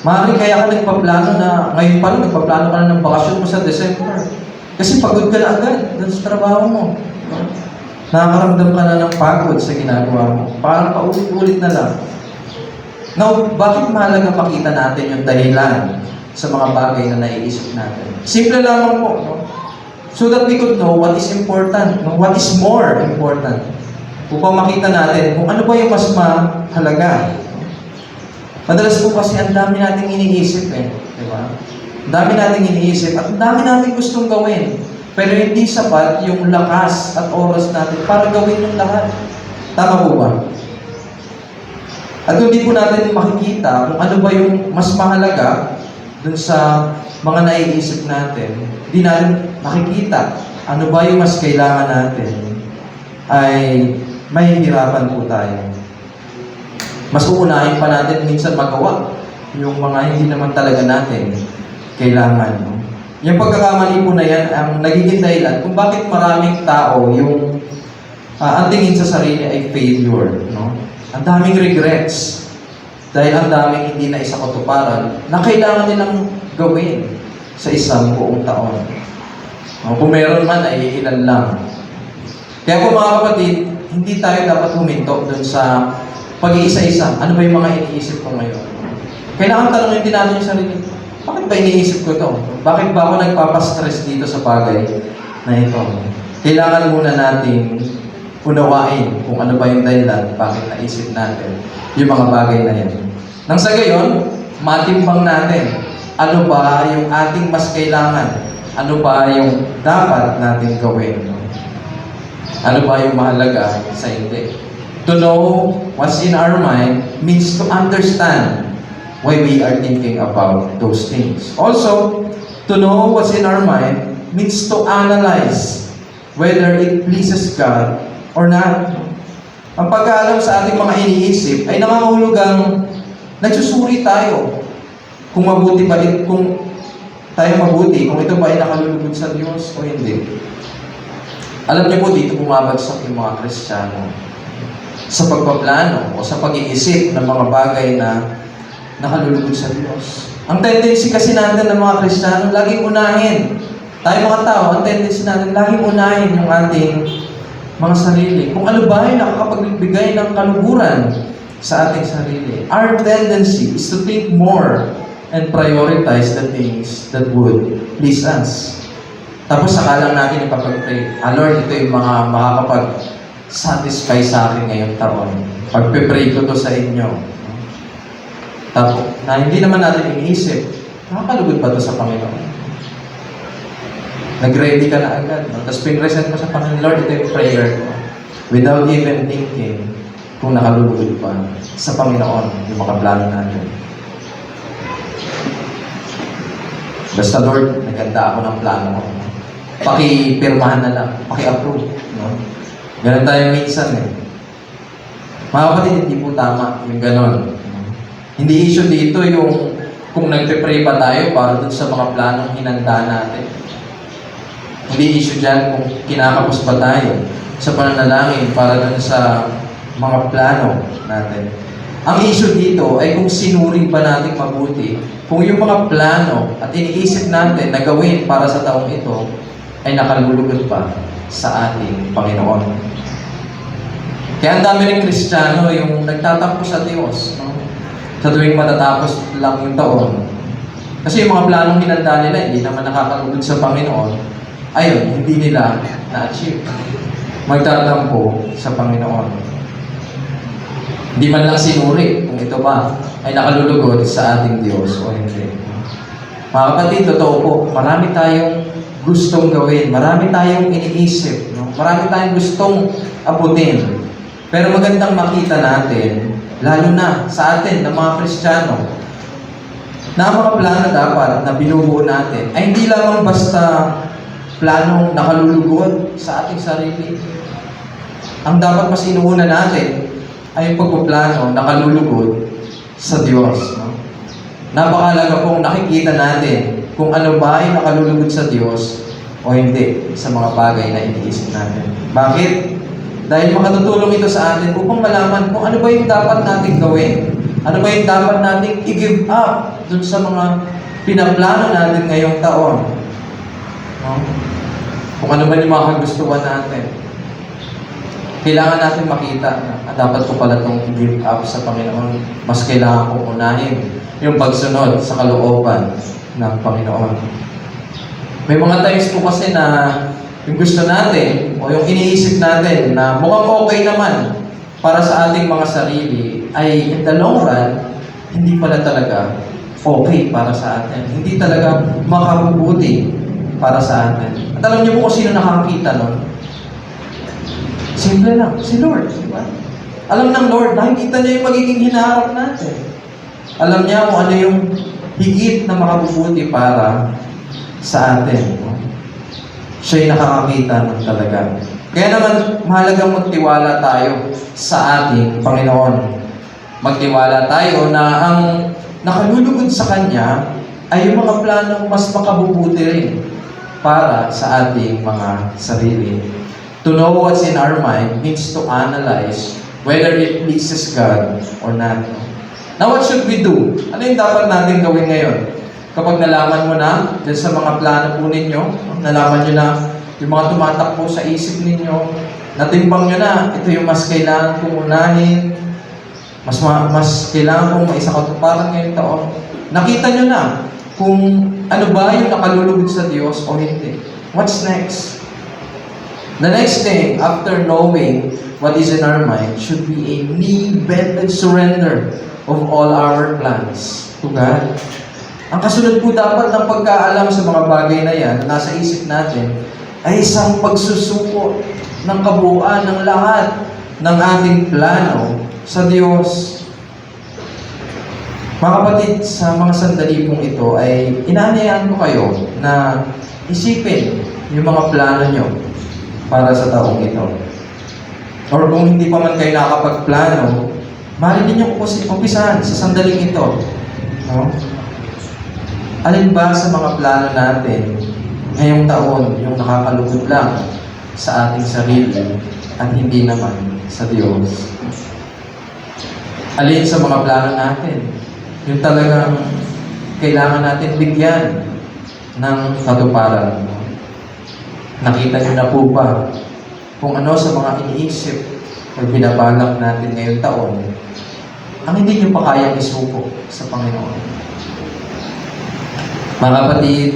Maring kaya ka nagpaplano na, ngayon pa lang nagpaplano ka na ng bakasyon mo sa December. Kasi pagod ka na agad dun sa trabaho mo. Nakakaramdam ka na ng pagod sa ginagawa mo. Parang paulit-ulit na lang. Now, bakit mahalaga makita natin yung dahilan sa mga bagay na naiisip natin? Simple lamang po, no? So that we could know what is important, no? What is more important. Upang makita natin kung ano ba yung mas mahalaga. Madalas po kasi ang dami nating iniisip di ba? Ang dami nating iniisip at ang dami nating gustong gawin. Pero hindi sapat yung lakas at oras natin para gawin yung lahat. Tama po ba? At hindi po natin makikita kung ano ba yung mas mahalaga dun sa mga naiisip natin. Hindi natin makikita ano ba yung mas kailangan natin, ay mahihirapan po tayo. Mas uunahin pa natin minsan magawa yung mga hindi naman talaga natin kailangan. No? Yung pagkakamali po na yan ang nagiging dahilan kung bakit maraming tao yung ang tingin sa sarili ay failure. No? Ang daming regrets dahil ang daming hindi na isang katuparan na kailangan nilang gawin sa isang buong taon. No? Kung meron man ay ilan lang. Kaya po mga kapatid, hindi tayo dapat huminto dun sa pag-iisa-isa. Ano ba yung mga iniisip ko ngayon? Kailangan tanongin din natin yung sarili. Bakit ba iniisip ko to? Bakit ba ako nagpapastress dito sa bagay na ito? Kailangan muna natin unawain kung ano ba yung dahilan, bakit naisip natin yung mga bagay na yan. Nang sa gayon, matimbang natin ano ba yung ating mas kailangan, ano ba yung dapat natin gawin, ano ba yung mahalaga sa hindi. To know what's in our mind means to understand why we are thinking about those things. Also, to know what's in our mind means to analyze whether it pleases God or not. Ang pag-aalam sa ating mga iniisip ay nangangahulugang nagsusuri tayo kung mabuti ba kung tayo mabuti, kung ito ba ay nakalulugod sa Diyos o hindi. Alam niyo po, dito bumabagsak yung mga Kristiyano sa pagpaplano o sa pag-iisip ng mga bagay na nakalulugod sa Diyos. Ang tendency kasi natin ng mga Kristiyano, laging unahin. Tayo mga tao, ang tendency natin, laging unahin yung ating mga sarili. Kung ano ba ay nakakapagbigay ng kaluguran sa ating sarili. Our tendency is to think more and prioritize the things that would please us. Tapos saka lang natin ipapag-pray, Lord, ito yung mga makakapag-satisfy sa akin ngayong taon. Pagpe-pray ko to sa inyo. Tapos, na hindi naman natin iniisip, nakakalugod ba to sa Panginoon? Nag-ready ka na agad. No? Tapos pinresent mo sa Panginoon, Lord, ito yung prayer ko. Without even thinking kung nakalulugod pa sa Panginoon yung mga plano natin. Basta Lord, naganda ako ng plano ko. Pakipirmahan na lang, paki-approve. No? Ganun tayo minsan eh. Mga kapatid, hindi po tama yung ganon. Hindi issue dito yung kung nagpe-pray pa tayo para dun sa mga planong hinanda natin. Hindi issue dyan kung kinakapos pa tayo sa pananalangin para dun sa mga plano natin. Ang issue dito ay kung sinuri ba natin mabuti, kung yung mga plano at iniisip natin na gawin para sa taong ito ay nakalulugod pa sa ating Panginoon. Kaya ang dami ng Kristiyano yung nagtatampo sa Diyos, no? Sa tuwing matatapos lang yung taon. Kasi yung mga planong hinanda nila, hindi naman nakakalugod sa Panginoon, ayun, hindi nila na-achieve. Magtatampo sa Panginoon. Hindi man lang sinuri kung ito ba ay nakalulugod sa ating Diyos o hindi. Mga kapatid, totoo po, marami tayong gustong gawin, marami tayong iniisip, no? Marami tayong gustong abutin. Pero magandang makita natin, lalo na sa atin, ng mga Kristiyano, na ang mga plano dapat na binubuo natin ay hindi lamang basta planong nakalulugod sa ating sarili. Ang dapat mas inuuna natin ay yung pagpaplano nakalulugod sa Diyos. No? Napakalaga pong nakikita natin kung ano ba ay nakalulugod sa Diyos o hindi sa mga bagay na iniisip natin. Bakit? Dahil makatutulong ito sa atin upang malaman kung ano ba yung dapat natin gawin. Ano ba yung dapat natin i-give up dun sa mga pinaplano natin ngayong taon. No? Kung ano ba yung mga kagustuhan natin. Kailangan natin makita na dapat ko pala itong i-give up sa Panginoon. Mas kailangan kong unahin yung pagsunod sa kalooban ng Panginoon. May mga times po kasi na yung gusto natin o yung iniisip natin na mukhang okay naman para sa ating mga sarili ay in the long run, hindi pala talaga okay para sa atin. Hindi talaga makabubuti para sa atin. At alam niyo po kung sino nakakita nun? Simple lang, si Lord. Diba? Alam ng Lord, nakikita niya yung magiging hinaharap natin. Alam niya kung ano yung higit na makabubuti para sa atin. No? Siya'y nakakakita ng talaga. Kaya naman, mahalagang magtiwala tayo sa ating Panginoon. Magtiwala tayo na ang nakalulugod sa Kanya ay yung mga planong mas makabubuti rin para sa ating mga sarili. To know what's in our mind means to analyze whether it pleases God or not. Now, what should we do? Ano yung dapat natin gawin ngayon? Kapag nalaman mo na, dyan sa mga plano po ninyo, nalaman nyo na yung mga tumatakbo sa isip ninyo, natimbang nyo na, ito yung mas kailangan kong unahin, mas kailangan kong maisakatuparan ngayong taon. Nakita nyo na kung ano ba yung nakalulugod sa Diyos o hindi. What's next? The next thing, after knowing what is in our mind, should be a knee-bended surrender of all our plans to God. Ang kasunod po dapat ng pagkaalam sa mga bagay na yan, na nasa isip natin, ay isang pagsusuko ng kabuuan ng lahat ng ating plano sa Diyos. Mga kapatid, sa mga sandali pong ito ay inaanyayahan ko kayo na isipin yung mga plano nyo para sa taong ito. Or kung hindi pa man kayo nakakapagplano, maaari ninyo umpisahan sa sandaling ito. No? Alin ba sa mga plano natin ngayong taon yung nakakalugod lang sa ating sarili at hindi naman sa Diyos? Alin sa mga plano natin yung talagang kailangan natin bigyan ng katuparan? Nakita niyo na po ba kung ano sa mga iniisip o binabalak natin ngayong taon ang hindi niyo pa kayang isuko sa Panginoon? Mga kapatid,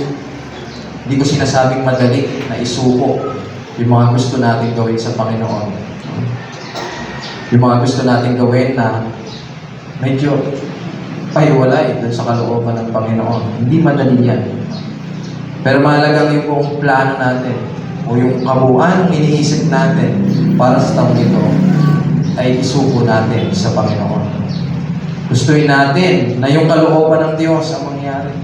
hindi ko sinasabing madali na isuko yung mga gusto natin gawin sa Panginoon. Yung mga gusto natin gawin na medyo pahiwalay dun sa kalooban ng Panginoon. Hindi madali yan. Pero mahalagang yung buong plano natin o yung kabuuan ng iniisip natin para sa taong ito ay isuko natin sa Panginoon. Gustuin natin na yung kalooban ng Diyos ang mangyari.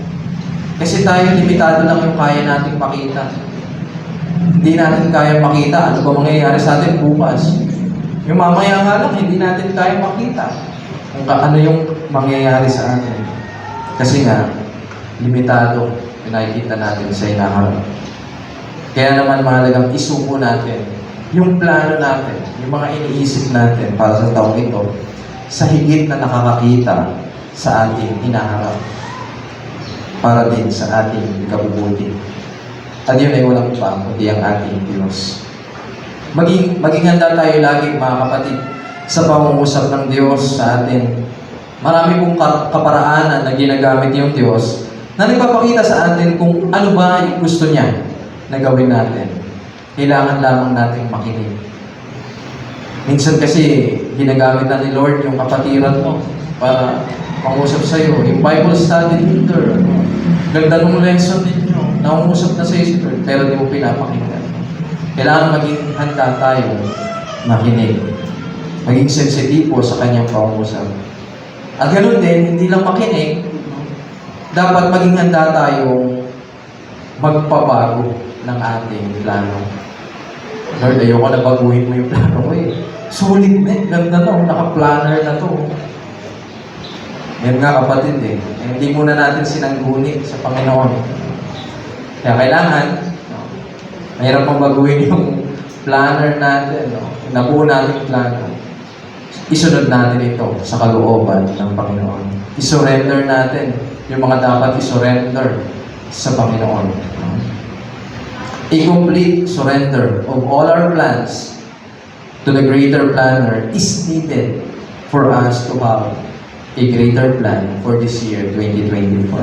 Kasi tayo, limitado lang yung kaya natin makita. Hindi natin kaya makita ano ba mangyayari sa atin bukas. Yung mamaya nga lang, hindi natin kaya makita kung ano yung mangyayari sa atin. Kasi nga, limitado yung nakikita natin sa hinaharap. Kaya naman mahalagang isuko natin yung plano natin, yung mga iniisip natin para sa taong ito sa higit na nakakakita sa ating hinaharap para din sa ating kabubuti. At yun ay walang iba kundi ang ating Diyos. Maging handa tayo lagi, mga kapatid, sa pangungusap ng Diyos sa atin. Marami pong kaparaanan na ginagamit yung Diyos na nagpapakita sa atin kung ano ba yung gusto niya na gawin natin. Kailangan lamang nating makinig. Minsan kasi ginagamit na ni Lord yung kapatiran mo para pangusap sa iyo. Yung Bible study leader, ganda ng lesson ninyo, naungusap na sa iyo, pero di mo pinapakinggan. Kailangan maging handa tayo makinig. Maging sensitibo sa kanyang pangusap. At ganoon din, hindi lang makinig, dapat maging handa tayong magpabago ng ating plano. Lord, ayoko na baguhin mo yung plano ko eh. Sulit na, ganda to, naka-planner na to. Yan nga kapatid eh. Hindi muna natin sinanggunit sa Panginoon. Kaya kailangan, mahirap pang baguhin yung planner natin, nabuo natin plano. Isunod natin ito sa kalooban ng Panginoon. I-surrender natin yung mga dapat i-surrender sa Panginoon. A complete surrender of all our plans to the greater planner is needed for us to have a greater plan for this year, 2024.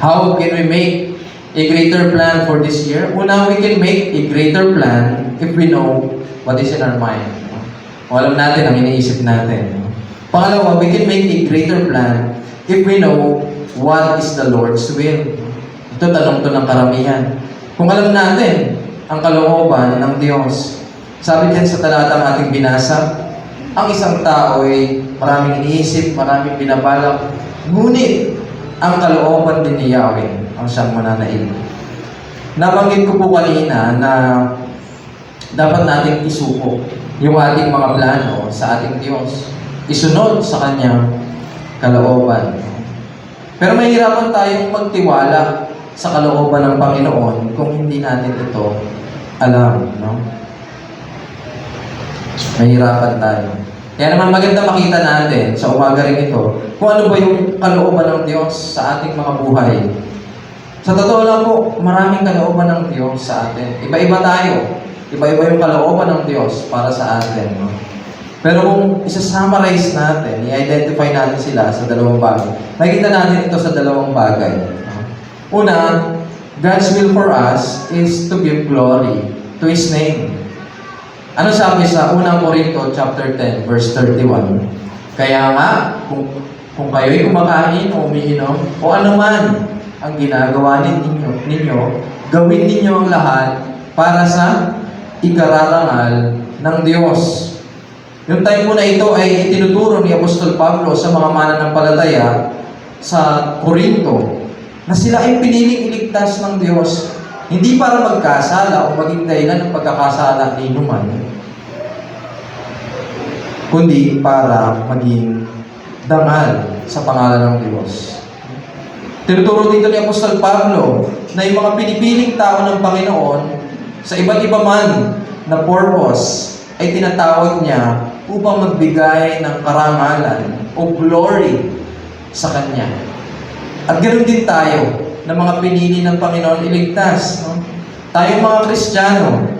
How can we make a greater plan for this year? Una, we can make a greater plan if we know what is in our mind. O alam natin ang iniisip natin. Pangalawa, we can make a greater plan if we know what is the Lord's will. Ito tanong to ng karamihan. Kung alam natin ang kalooban ng Diyos, sabi din sa talatang ating binasa, Ang isang tao ay maraming iniisip, maraming binabalak, ngunit ang kalooban din ni Yahweh ang siyang mananaig. Nabanggit ko po kanina na dapat nating isuko yung ating mga plano sa ating Diyos. Isunod sa Kanyang kalooban. Pero mahirapan tayong magtiwala sa kalooban ng Panginoon kung hindi natin ito alam. No? Mahirapan tayo. Kaya naman maganda makita natin sa umaga rin ito kung ano ba yung kalooban ng Diyos sa ating mga buhay. Sa totoo lang po, maraming kalooban ng Diyos sa atin. Iba-iba tayo. Iba-iba yung kalooban ng Diyos para sa atin. No? Pero kung isa-summarize natin, i-identify natin sila sa dalawang bagay. Makikita natin ito sa dalawang bagay. Una, God's will for us is to give glory to His name. Ano sabi sa unang Korinto chapter 10 verse 31? Kaya nga, kung kayo'y kumakain o umiinom o anuman ang ginagawa ninyo, gawin ninyo ang lahat para sa ikararangal ng Diyos. Yung time po na ito ay itinuturo ni Apostol Pablo sa mga mananampalataya sa Korinto na sila ay piniling iligtas ng Diyos hindi para magkasala o maging dahilan ng pagkakasala ni inuman, kundi para maging dangal sa pangalan ng Diyos. Tinuturo dito ni Apostol Pablo na yung mga pinipiling tao ng Panginoon sa iba't iba man na purpose ay tinatawag niya upang magbigay ng karangalan o glory sa Kanya. At ganoon din tayo na mga pinili ng Panginoon iligtas. No? Tayong mga Kristiyano,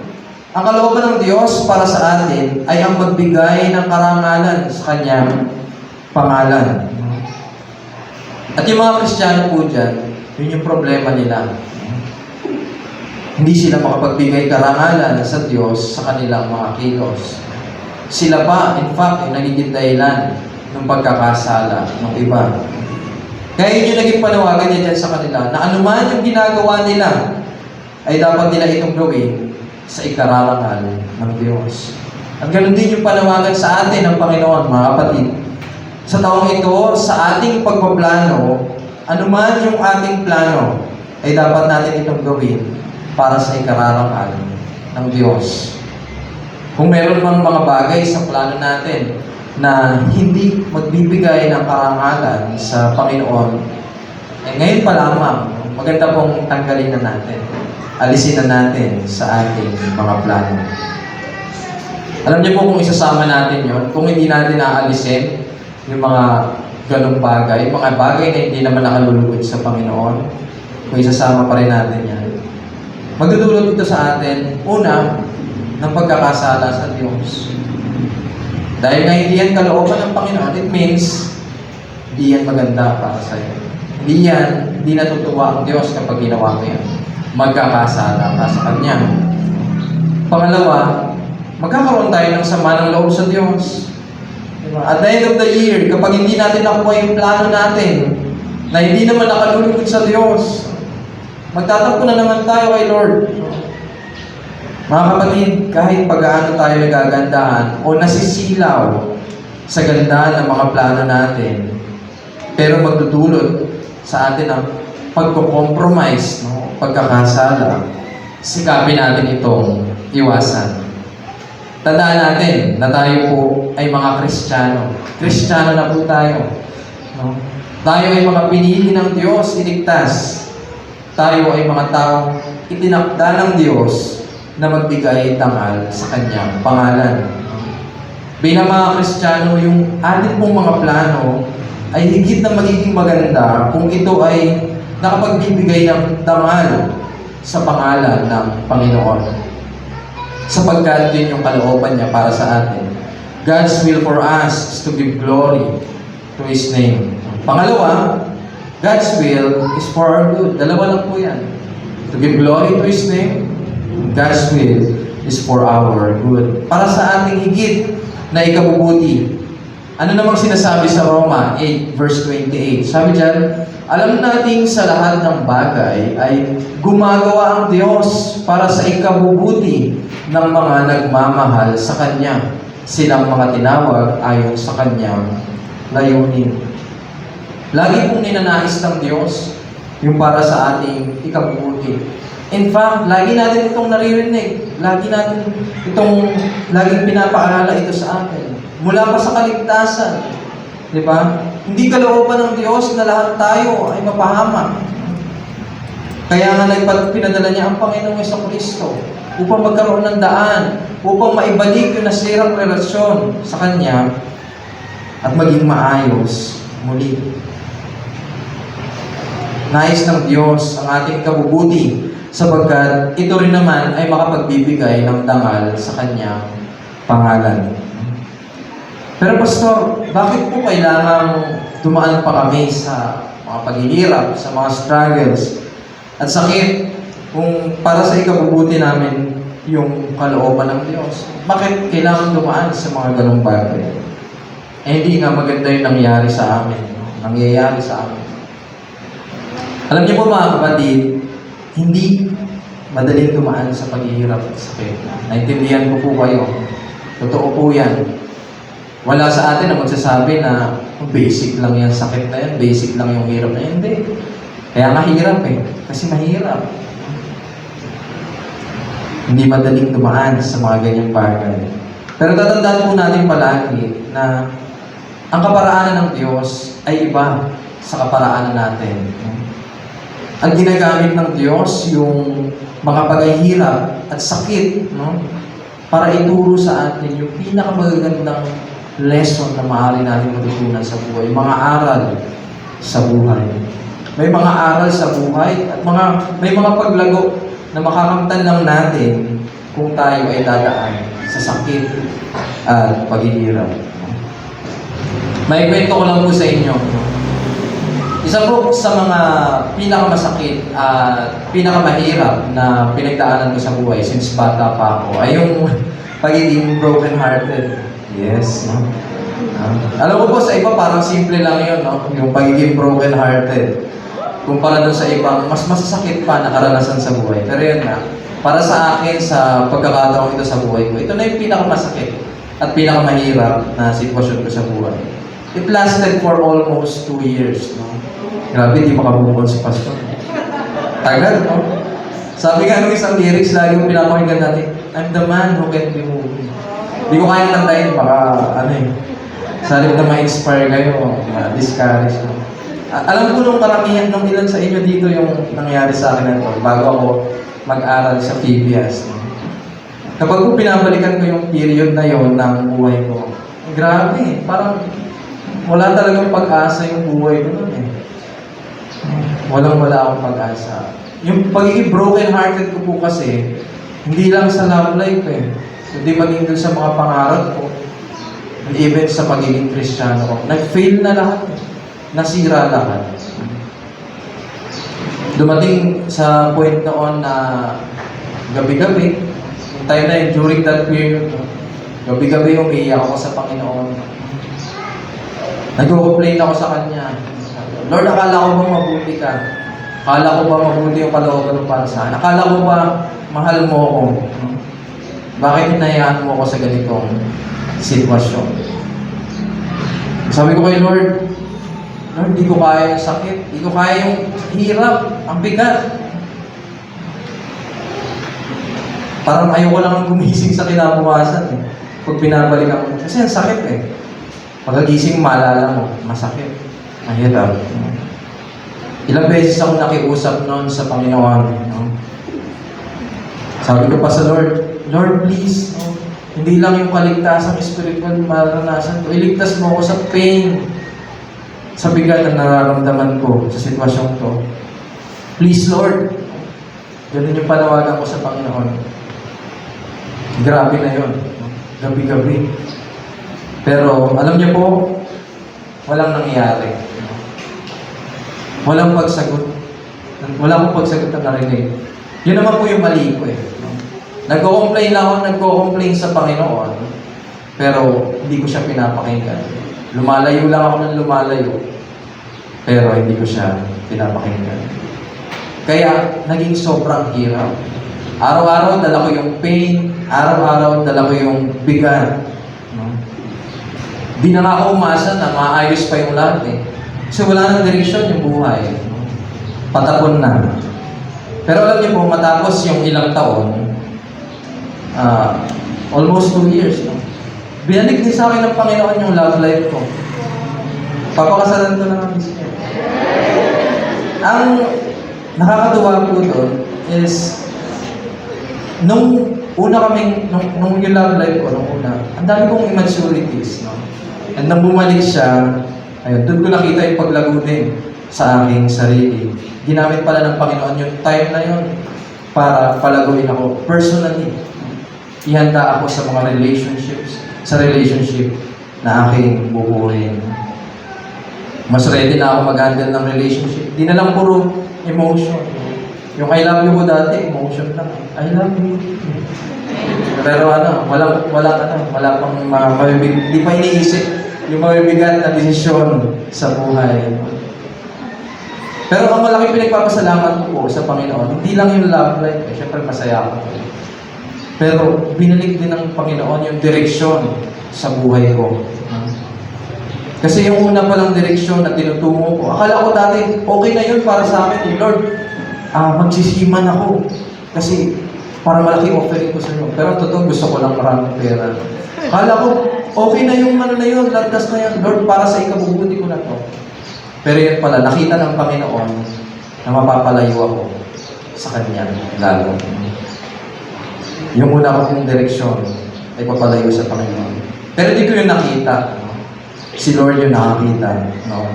ang kalooban ng Diyos para sa atin ay ang magbigay ng karangalan sa Kanyang pangalan. At yung mga Kristiyano po dyan, yun yung problema nila. Hindi sila makapagbigay karangalan sa Diyos sa kanilang mga kilos. Sila pa, in fact, ay nagiging dahilan ng pagkakasala ng iba. Kaya yun yung naging panawagan niya dyan sa kanila, na anuman yung ginagawa nila, ay dapat nila itong gawin sa ikararangal ng Diyos. At ganoon din yung panawagan sa atin ng Panginoon, mga kapatid. Sa taong ito, sa ating pagpaplano, anuman yung ating plano, ay dapat natin itong gawin para sa ikararangal ng Diyos. Kung meron mang mga bagay sa plano natin na hindi magbibigay ng karangalan sa Panginoon, eh ngayon pa lamang, maganda pong tanggalin na natin. Alisin na natin sa ating mga plano. Alam niyo po kung isasama natin yon, kung hindi natin naalisin yung mga ganong bagay, mga bagay na hindi naman nakalulugod sa Panginoon, kung isasama pa rin natin yan, magdudulot ito sa atin, una, ng pagkakasala sa Diyos. Dahil nga hindi yan kalooban ng Panginoon, it means hindi yan maganda para sa iyo. Hindi natutuwa ang Diyos kapag ginawa mo yan. Magkakasala ka sa Kanya. Pangalawa, magkakaroon tayo ng sama ng loob sa Diyos. Diba? At the end of the year, kapag hindi natin nakuha yung plano natin, na hindi naman nakalulugod sa Diyos, magtatampo na naman tayo kay Lord. Mga kapatid, kahit pag-aano tayo nagagandahan o nasisilaw sa ganda ng mga plano natin, pero magdudulot sa atin ang pagko-compromise, no? Pagkakasala, sikapin natin itong iwasan. Tandaan natin na tayo po ay mga Kristiyano. Kristiyano na po tayo. No? Tayo ay mga pinili ng Diyos, iligtas. Tayo ay mga taong itinakda ng Diyos na magbigay dangal sa Kanyang pangalan. Bilang mga Kristiyano, yung atin pong mga plano ay higit na magiging maganda kung ito ay nakapagbibigay ng dangal sa pangalan ng Panginoon. Sapagkat yun yung kalooban niya para sa atin. God's will for us is to give glory to His name. Pangalawa, God's will is for our good. Dalawa lang po yan. To give glory to His name, God's will is for our good. Para sa ating higit na ikabubuti. Ano namang sinasabi sa Roma 8 verse 28? Sabi dyan, alam natin sa lahat ng bagay ay gumagawa ang Diyos para sa ikabubuti ng mga nagmamahal sa Kanya, silang mga tinawag ayon sa kanyang layunin. Lagi pong ninanais ng Diyos yung para sa ating ikabubuti. In fact, lagi natin itong naririnig. Laging pinapaalala ito sa atin. Mula pa sa kaligtasan. Di ba? Hindi kalooban ng Diyos na lahat tayo ay mapahamak. Kaya nga pinadala niya ang Panginoong Jesucristo upang magkaroon ng daan, upang maibalik yung nasirang relasyon sa Kanya at maging maayos muli. Nais ng Diyos ang ating kabubuti sapagkat ito rin naman ay makapagbibigay ng dangal sa Kanyang pangalan. Pero Pastor, bakit po kailangang dumaan pa kami sa mga paghihirap, sa mga struggles at sakit kung para sa ikabubuti namin yung kalooban ng Diyos? Bakit kailangan dumaan sa mga ganong bagay? Eh hindi nga maganda yung nangyayari sa amin. Alam niyo po mga kapatid, hindi madaling dumaan sa paghihirap at sakit. Naintindihan ko po kayo. Totoo po yan. Wala sa atin na magsasabi na basic lang yan, sakit na yan, basic lang yung hirap na yan. Hindi. Kaya mahirap kasi mahirap. Hindi madaling dumaan sa mga ganyang bagay. Pero tatandaan po natin palagi na ang kaparaanan ng Diyos ay iba sa kaparaanan natin. Ang ginagamit ng Diyos yung mga paghihirap at sakit, para ituro sa atin yung pinakamagagandang lesson na maaari natin matutunan sa buhay, mga aral sa buhay. May mga aral sa buhay at may mga paglago na makakamtan lang natin kung tayo ay dadaan sa sakit at paghihirap. May kwento ko lang po sa inyo. Isa po sa mga pinakamasakit at pinakamahirap na pinagdaanan ko sa buhay since bata pa ako ay yung pagiging broken-hearted. Yes, no? Alam ko po sa iba parang simple lang yun, no? Yung pagiging broken-hearted. Kumpara doon sa ibang, mas masasakit pa na karanasan sa buhay. Pero yun na, para sa akin, sa pagkakataon ito sa buhay ko, ito na yung pinakamasakit at pinakamahirap na sitwasyon ko sa buhay. It lasted for almost 2 years, no? Grabe, di makabukod si Pastor. Tagal, no? Sabi nga nung isang lyrics, lagi yung pinapakinggan natin, I'm the man who can be moved. Di ko kaya kantayin, baka, sa halip na ma-inspire kayo, ma-discourage, no? Alam ko nung karamihan ng ilan sa inyo dito yung nangyari sa akin na ito, bago ako mag-aral sa PBS. No? Kapag po pinabalikan ko yung period na yon ng buhay ko, grabe, parang wala talagang pag-asa yung buhay ko nun Wala akong pag-asa. Yung pagiging broken-hearted ko po kasi, hindi lang sa love life Hindi maging dun sa mga pangarap ko. And even sa pagiging Kristiyano ko. Nag-fail na lahat. Nasira lahat. Dumating sa point noon na gabi-gabi, yung time na yun, during that period, gabi-gabi umiiyak ako sa Panginoon. Nag-complain ako sa Kanya. Lord, akala ko ba mabuti ka? Akala ko ba mabuti yung kalooban ng para sa akin? Akala ko ba mahal mo ako? Bakit hinayaan mo ako sa ganitong sitwasyon? Sabi ko kay Lord, di ko kaya yung sakit. Di ko kaya yung hirap. Ang bigat. Parang ayoko lang gumising sa kinabukasan pag pinabalik ako. Kasi ang sakit Pagkagising, maalala mo, masakit. Mahirap. Ilang beses ako nakiusap noon sa Panginoon. Sabi ko pa sa Lord, Lord, please, hindi lang yung kaligtasang spiritual maranasan ko. Iligtas mo ako sa pain, sa bigat na nararamdaman ko sa sitwasyon ko. Please, Lord. Ganun yung panawagan ko sa Panginoon. Grabe na yun. Gabi-gabi. Pero, alam niyo po, walang nangyayari. Walang pagsagot. Wala akong pagsagot na narinig. Yun naman po yung mali ko Nagko-complain lang ako, nagko-complain sa Panginoon. Pero, hindi ko siya pinapakinggan. Lumalayo lang ako ng lumalayo. Pero, hindi ko siya pinapakinggan. Kaya, naging sobrang hirap. Araw-araw, dala ko yung pain. Araw-araw, dala ko yung bigat. No? Di na nga ako umasa na maayos pa yung lahat eh. Kasi wala nang direksyon yung buhay. Patapon na. Pero alam niyo po, matapos yung ilang taon, almost 2 years, no? Binalik din sa akin ng Panginoon yung love life ko. Papakasalan ko na kami siya. Ang nakakatuwa po doon is, nung yung love life ko, nung una, ang dami kong immaturities, no? And nung bumalik siya, ayun, doon ko nakita yung paglago din sa aking sarili. Ginamit pala ng Panginoon yung time na yun para palaguin ako personally. Ihanda ako sa mga relationship na aking bubuhin. Mas ready na ako mag-handle ng relationship. Di na lang puro emotion. Yung I love you ko dati, emotion lang. I love you. Pero wala pang di pa iniisip yung mabibigat na desisyon sa buhay. Pero ang malaking pinagpapasalamat ko po sa Panginoon, hindi lang yung love life, syempre masaya ako. Pero binalik din ng Panginoon yung direksyon sa buhay ko. Kasi yung una palang direksyon na tinutungo ko, akala ko dati, okay na yun para sa akin. Lord, magsisiman ako. Kasi para malaki offering ko sa inyo. Pero totoo, gusto ko lang maraming pera. Akala ko, okay na yung ano na yun, landas na yun. Lord, para sa ikabubuti ko na to. Pero yun pala, nakita ng Panginoon na mapapalayo ako sa Kanya lalo. Yung una kong direksyon ay papalayo sa Panginoon. Pero di ko yung nakita. Si Lord yung nakakita. No?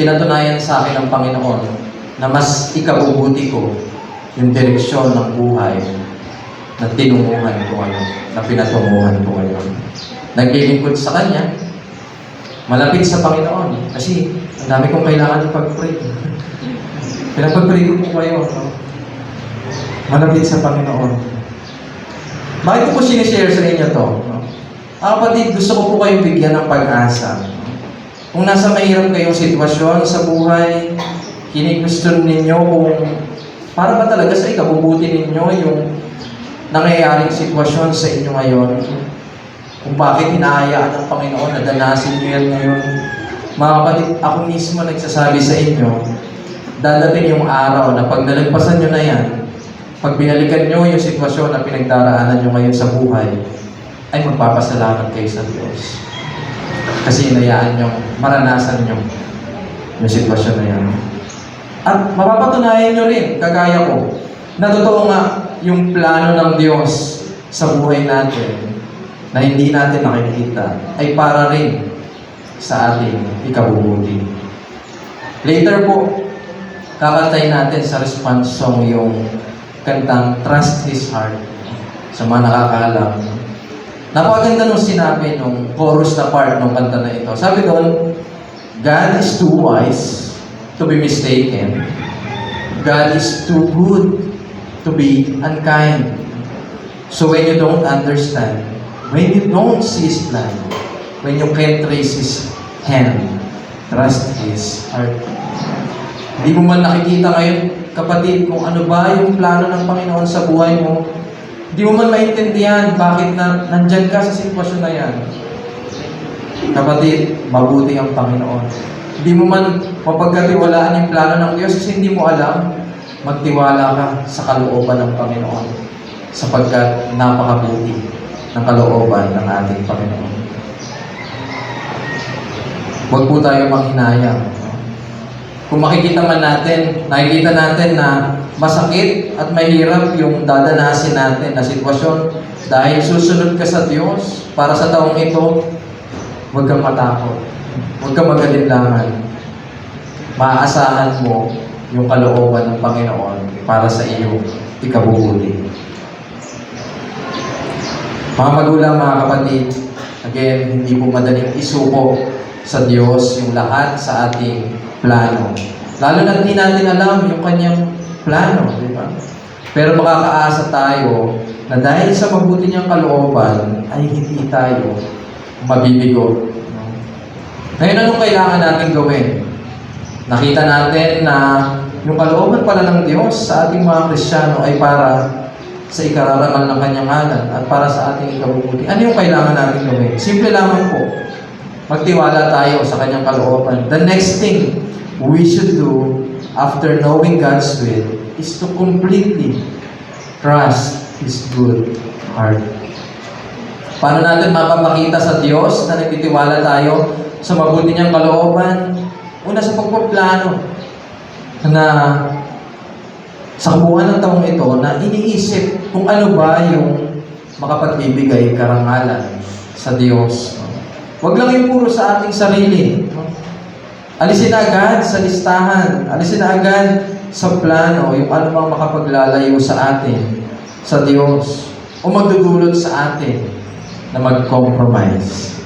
Pinatunayan sa akin ng Panginoon na mas ikabubuti ko yung direksyon ng buhay na tinunguhan ko ngayon, na pinatunguhan ko ngayon. Naglilingkod sa Kanya, malapit sa Panginoon. Kasi ang dami kong kailangan ipag-pray. Pinapag-pray ko po kayo. No? Malapit sa Panginoon. Bakit ko po sinishare sa inyo to? No? Kapatid, gusto ko po kayong bigyan ng pag-asa. Kung nasa mahirap kayong sitwasyon sa buhay, kinigusto ninyo kung para ba talaga sa ikabubuti ninyo yung nangyayaring sitwasyon sa inyo ngayon, kung bakit inaayaan ng Panginoon na danasin nyo yan ngayon. Mga kapatid, ako mismo nagsasabi sa inyo, dadating yung araw na pag nalagpasan nyo na yan, pag binalikan nyo yung sitwasyon na pinagdaraanan nyo ngayon sa buhay, ay magpapasalamat kayo sa Diyos. Kasi inayaan nyo, maranasan nyo yung sitwasyon na yan. At mapapatunayan nyo rin, kagaya ko, na totoo nga yung plano ng Diyos sa buhay natin na hindi natin nakikita ay para rin sa ating ikabubuti. Later po, kakantay natin sa response song yung kantang Trust His Heart. Sa mga nakakaalam, napakaganda nung sinabi nung chorus na part ng kanta na ito. Sabi doon, God is too wise to be mistaken. God is too good to be unkind. So when you don't understand, when you don't see His plan, when you can't trace His hand, trust His heart. Hindi mo man nakikita ngayon, kapatid, kung ano ba yung plano ng Panginoon sa buhay mo. Hindi mo man maintindihan bakit nandyan ka sa sitwasyon na yan. Kapatid, mabuti ang Panginoon. Hindi mo man mapagkatiwalaan yung plano ng Diyos kasi hindi mo alam, magtiwala ka sa kalooban ng Panginoon sapagkat napakabuti ng kalooban ng ating Panginoon. Huwag po tayo manghinayang. Kung nakikita natin na masakit at mahirap yung dadanasin natin na sitwasyon dahil susunod ka sa Diyos para sa taong ito, huwag kang matakot. Huwag kang magalinlangan. Maaasahan mo yung kalooban ng Panginoon para sa iyo ikabubuti. Mga magulang, mga kapatid, again, hindi po madaling isuko sa Diyos yung lahat sa ating plano. Lalo na hindi natin alam yung kanyang plano, di ba? Pero makakaasa tayo na dahil sa mabuti niyang kalooban, ay hindi tayo mabibigo. Ngayon, anong kailangan natin gawin? Nakita natin na yung kalooban pala ng Diyos sa ating mga Kristiyano ay para sa ikararangal ng kanyang ngalan at para sa ating ikabubuti. Ano yung kailangan natin gawin? Simple lamang po. Magtiwala tayo sa kanyang kalooban. The next thing we should do after knowing God's will is to completely trust His good heart. Paano natin mapapakita sa Diyos na nagtitiwala tayo sa mabuti niyang kalooban? Una sa pagpaplano na sa kabuuan ng taong ito na iniisip kung ano ba yung makapagbibigay karangalan sa Diyos. Huwag lang yung puro sa ating sarili. Alisin na agad sa listahan. Alisin na agad sa plano yung ano bang makapaglalayo sa atin sa Diyos o magdudulot sa atin na mag-compromise.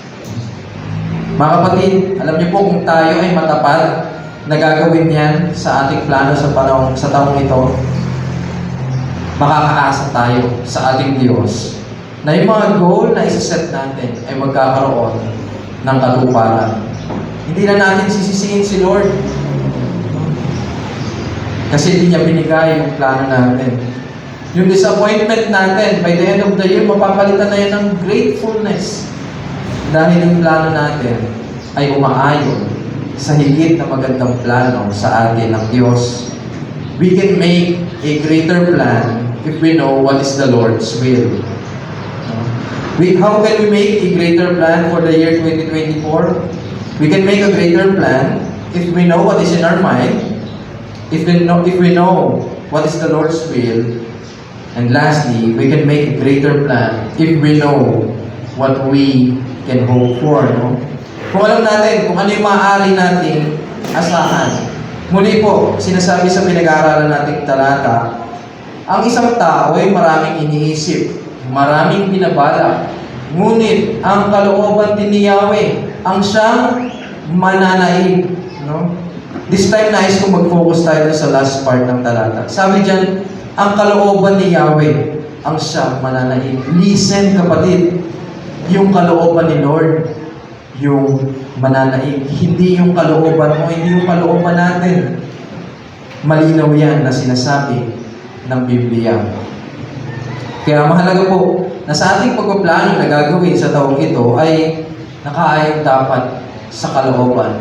Mga kapatid, alam niyo po kung tayo ay matapat na gagawin yan sa ating plano sa taong ito, makakaasa tayo sa ating Diyos na yung mga goal na isa-set natin ay magkakaroon ng katuparan. Hindi na natin sisisihin si Lord kasi hindi niya binigay yung plano natin. Yung disappointment natin, by the end of the year, mapapalitan na yan ng gratefulness dahil yung plano natin ay umaayon sa higit na magandang plano sa atin ng Diyos. We can make a greater plan if we know what is the Lord's will. How can we make a greater plan for the year 2024? We can make a greater plan if we know what is in our mind, if we know what is the Lord's will, and lastly, we can make a greater plan if we know what we can hope for. No? Kung alam natin kung ano yung maaari nating asahan. Muli po, sinasabi sa pinag-aaralan nating talata, ang isang tao ay maraming iniisip, maraming binabalak, ngunit ang kalooban din ni Yahweh, ang siyang mananaig. No? This time, nais kong mag-focus tayo sa last part ng talata. Sabi dyan, ang kalooban ni Yahweh, ang siyang mananaig. Listen, kapatid, yung kalooban ni Lord, yung mananaig. Hindi yung kalooban mo, hindi yung kalooban natin. Malinaw yan na sinasabi ng Biblia. Kaya mahalaga po na sa ating pagpaplano na gagawin sa taong ito ay nakaayon dapat sa kalooban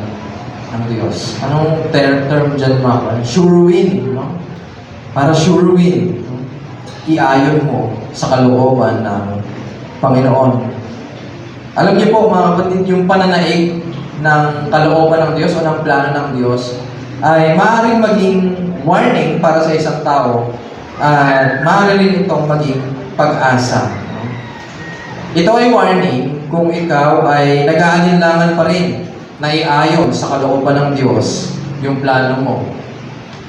ng Diyos. Anong term dyan, mga? Sure win. No? Para sure win, iayon mo sa kalooban ng Panginoon. Alam niyo po, mga kapatid, yung pananaig ng kalooban ng Diyos o ng plano ng Diyos ay maaaring maging warning para sa isang tao at maaari rin itong maging pag-asa. Ito ay warning kung ikaw ay nag-aalinlangan pa rin na iayon sa kalooban ng Diyos yung plano mo.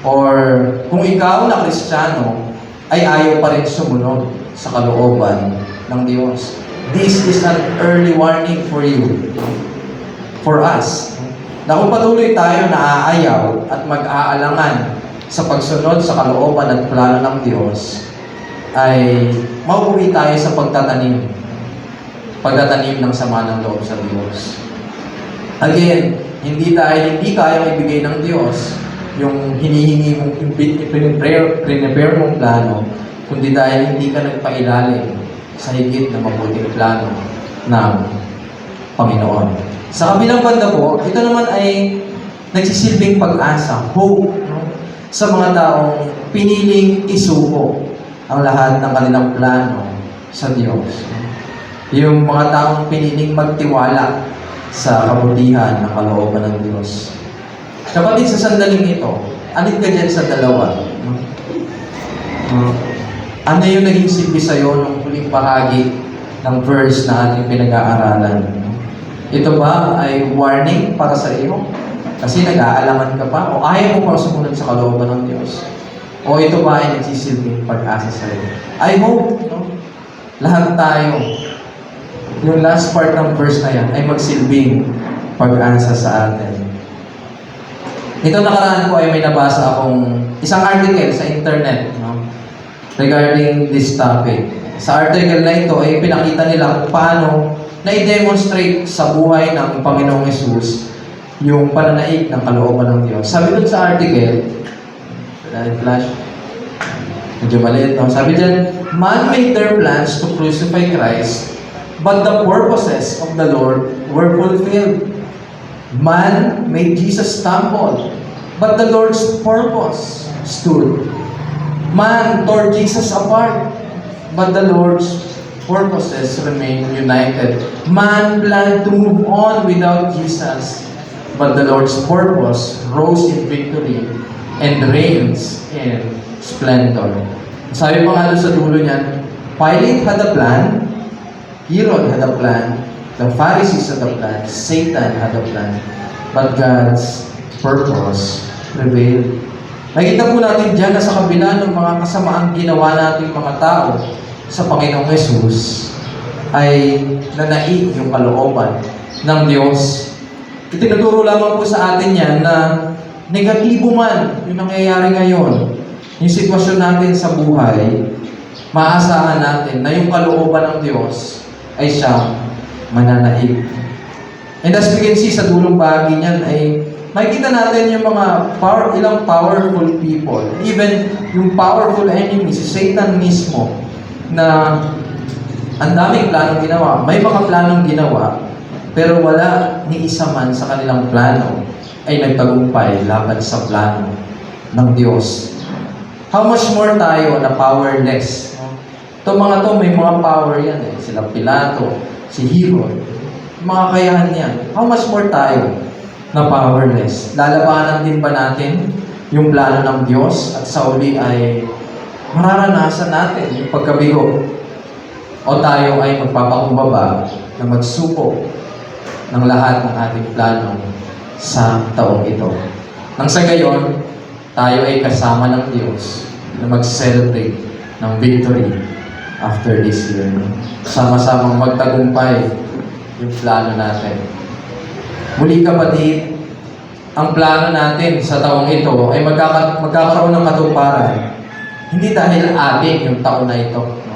Or kung ikaw na Kristiyano ay ayaw pa rin sumunod sa kalooban ng Diyos. This is an early warning for you, for us, na kung patuloy tayo na aayaw at mag-aalangan sa pagsunod sa kalooban at plano ng Diyos, ay mauuwi tayo sa pagtatanim ng sama ng loob sa Diyos. Again, hindi dahil hindi kayang ibigay ng Diyos yung hinihingi mong prepare mong plano, kundi dahil hindi ka nagpailalim sa higit na mabuting plano ng Panginoon. Sa kabilang banda po, ito naman ay nagsisilbing pag-asa, hope, no? Sa mga taong piniling isuko ang lahat ng kanilang plano sa Diyos. Yung mga taong piniling magtiwala sa kabutihan ng kalooban ng Diyos. Kapatid, sa sandaling ito, alin ka dyan sa dalawa? Ano yung naging silbi sa'yo nung huling bahagi ng verse na ating pinag-aaralan? Ito ba ay warning para sa iyo? Kasi nag-aalaman ka pa? O ayaw mo pa sumunod sa kalooban ng Diyos? O ito ba ay nagsisilbing pag-asa sa iyo? I hope, no? Lahat tayo, yung last part ng verse na yan, ay magsilbing pag-asa sa atin. Ito nakaraan ko ay may nabasa akong isang article sa internet, no? Regarding this topic. Sa article na ito ay pinakita nila kung paano na-demonstrate sa buhay ng Panginoong Hesus yung pananaig ng kalooban ng Diyos. Sabi dun sa article, flash, Medyo maliit, no? Sabi dyan, man made their plans to crucify Christ, but the purposes of the Lord were fulfilled. Man made Jesus stumble, but the Lord's purpose stood. Man tore Jesus apart, but the Lord's purposes remain united. Man planned to move on without Jesus, but the Lord's purpose rose in victory and reigns in splendor. Sabi pa nga doon sa dulo niyan, Pilate had a plan, Herod had a plan, the Pharisees had a plan, Satan had a plan, but God's purpose prevailed. Nakita po natin dyan na sa kabila ng mga kasamaang ginawa nating mga tao sa Panginoong Yesus ay nanaig yung kalooban ng Diyos. Itinuturo lamang po sa atin yan na negatibo man yung nangyayari ngayon, yung sitwasyon natin sa buhay, maasahan natin na yung kalooban ng Diyos ay siyang mananaig. And as we can see sa dulong bahagi niyan ay makikita natin yung mga ilang powerful people, even yung powerful enemy, si Satan mismo, na ang daming planong ginawa. May mga planong ginawa, pero wala ni isa man sa kanilang plano ay nagtagumpay laban sa plano ng Diyos. How much more tayo na powerless? No? Itong mga to, may mga power yan eh. Sila Pilato, si Herod, mga kakayahan yan. How much more tayo na powerless? Lalabanan din ba natin yung plano ng Diyos at sa uli ay mararanasan natin yung pagkabigo? O tayo ay magpapakumbaba na magsuko ng lahat ng ating plano sa taong ito? Nang sa gayon, tayo ay kasama ng Diyos na mag-celebrate ng victory after this year. Sama-samang magtagumpay yung plano natin. Muli kapatid, ang plano natin sa taong ito ay magkakaroon ng katuparan. Hindi dahil atin yung taon na ito. No?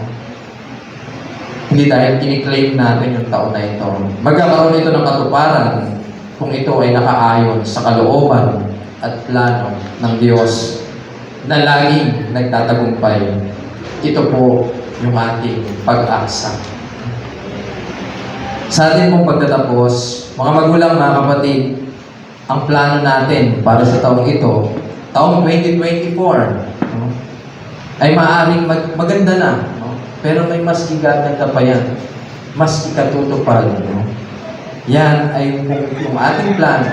Hindi dahil kiniklaim natin yung taon na ito. Magkakaroon ito ng katuparan kung ito ay nakaayon sa kalooban at plano ng Diyos na laging nagtatagumpay. Ito po yung ating pag-asa. Sa ating pong pagtatapos, mga magulang, mga kapatid, ang plano natin para sa taong ito, taong 2024, no, ay maaaring maganda na, no? Pero may mas igaganda pa yan, mas ikatutupad. No? Yan ay kung yung ating plano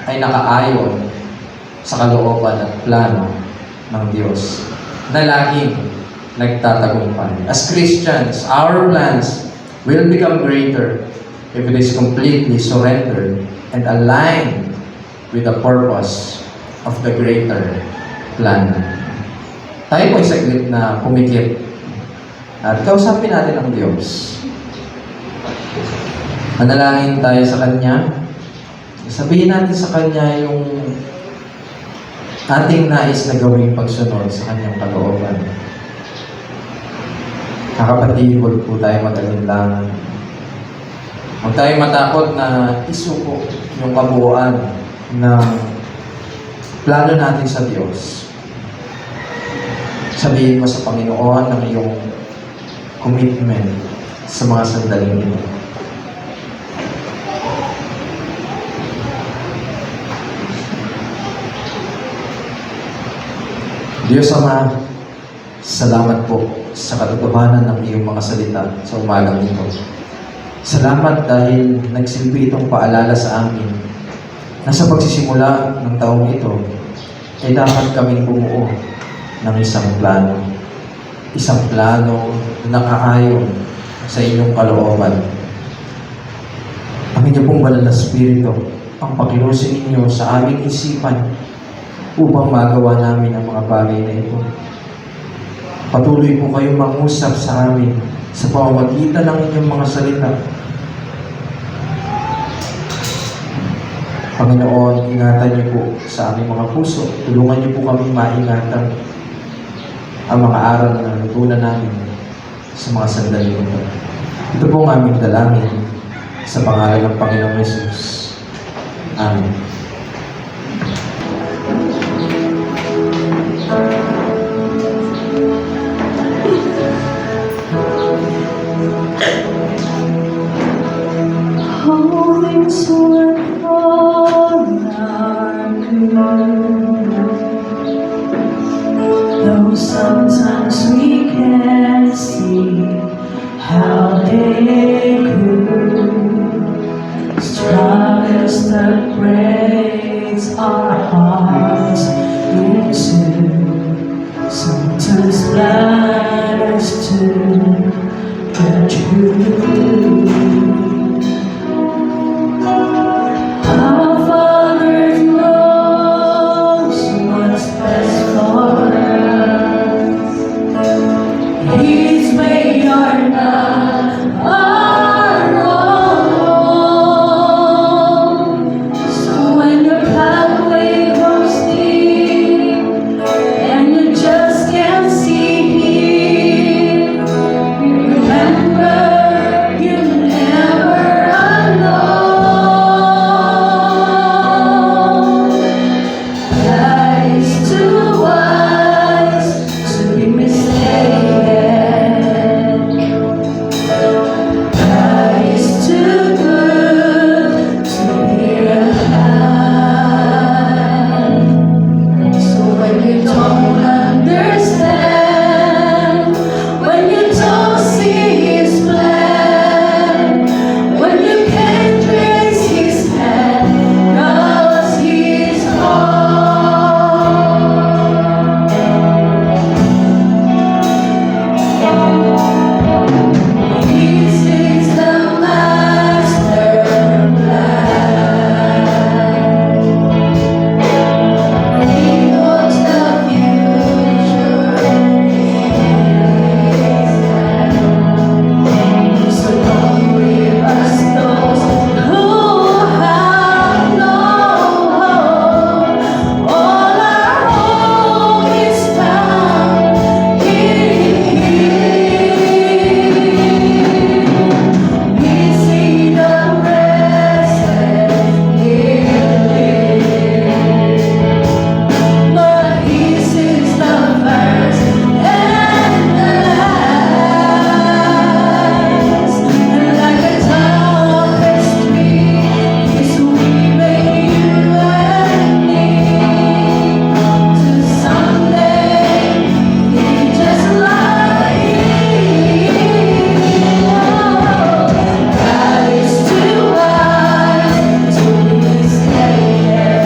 ay nakaayon sa kalooban at plano ng Diyos na laging nagtatagumpay. As Christians, our plans will become greater if it is completely surrendered and aligned with the purpose of the greater plan. Tayo po ay saglit na pumikit at kausapin natin ang Diyos. Manalangin tayo sa Kanya. Sabihin natin sa Kanya yung ating nais na gawing pagsunod sa Kanyang kalooban. Kapatid, huwag po tayo mag-alinlangan. Huwag tayo matakot na isuko yung kabuuan ng plano natin sa Diyos. Sabihin mo sa Panginoon ang iyong commitment sa mga sandaling ito. Diyos Ama, salamat po sa katotohanan ng iyong mga salita sa umagang ito. Salamat dahil nagsilbi itong paalala sa amin na sa pagsisimula ng taong ito ay dapat kaming bumuo ng isang plano. Isang plano na nakaayon sa inyong kalooban. Ang inyong pong banal na Espiritu ang pakilusin ninyo sa aming isipan upang magawa namin ang mga bagay na ito. Patuloy po kayong mangusap sa amin sa pamamagitan ng inyong mga salita. Panginoon, ingatan niyo po sa aming mga puso. Tulungan niyo po kami maingatan ang mga aral na natutunan namin sa mga sandali ito. Ito po ang aming dalangin sa pangalan ng Panginoong Yesus. Amen. sometimes we can't see how they grew. Struggles that breaks our hearts in two. Sometimes blind us to the truth. Our Father knows what's best for us. His ways are not our own. So when your pathway grows deep and you just can't see Him, remember you're never alone. God is too wise to be mistaken. God is too good to be unkind. So when you don't understand, when you don't see His plan, when you can't trace His hand, 'cause He is He sees the master plan. He knows the future. So don't leave us those who have no hope. All our hope is found in Him. We see the present healing, but He sees the first and the last. And like a tapestry, He's weaving you and me to someday be just like Him. God is too wise to be mistaken.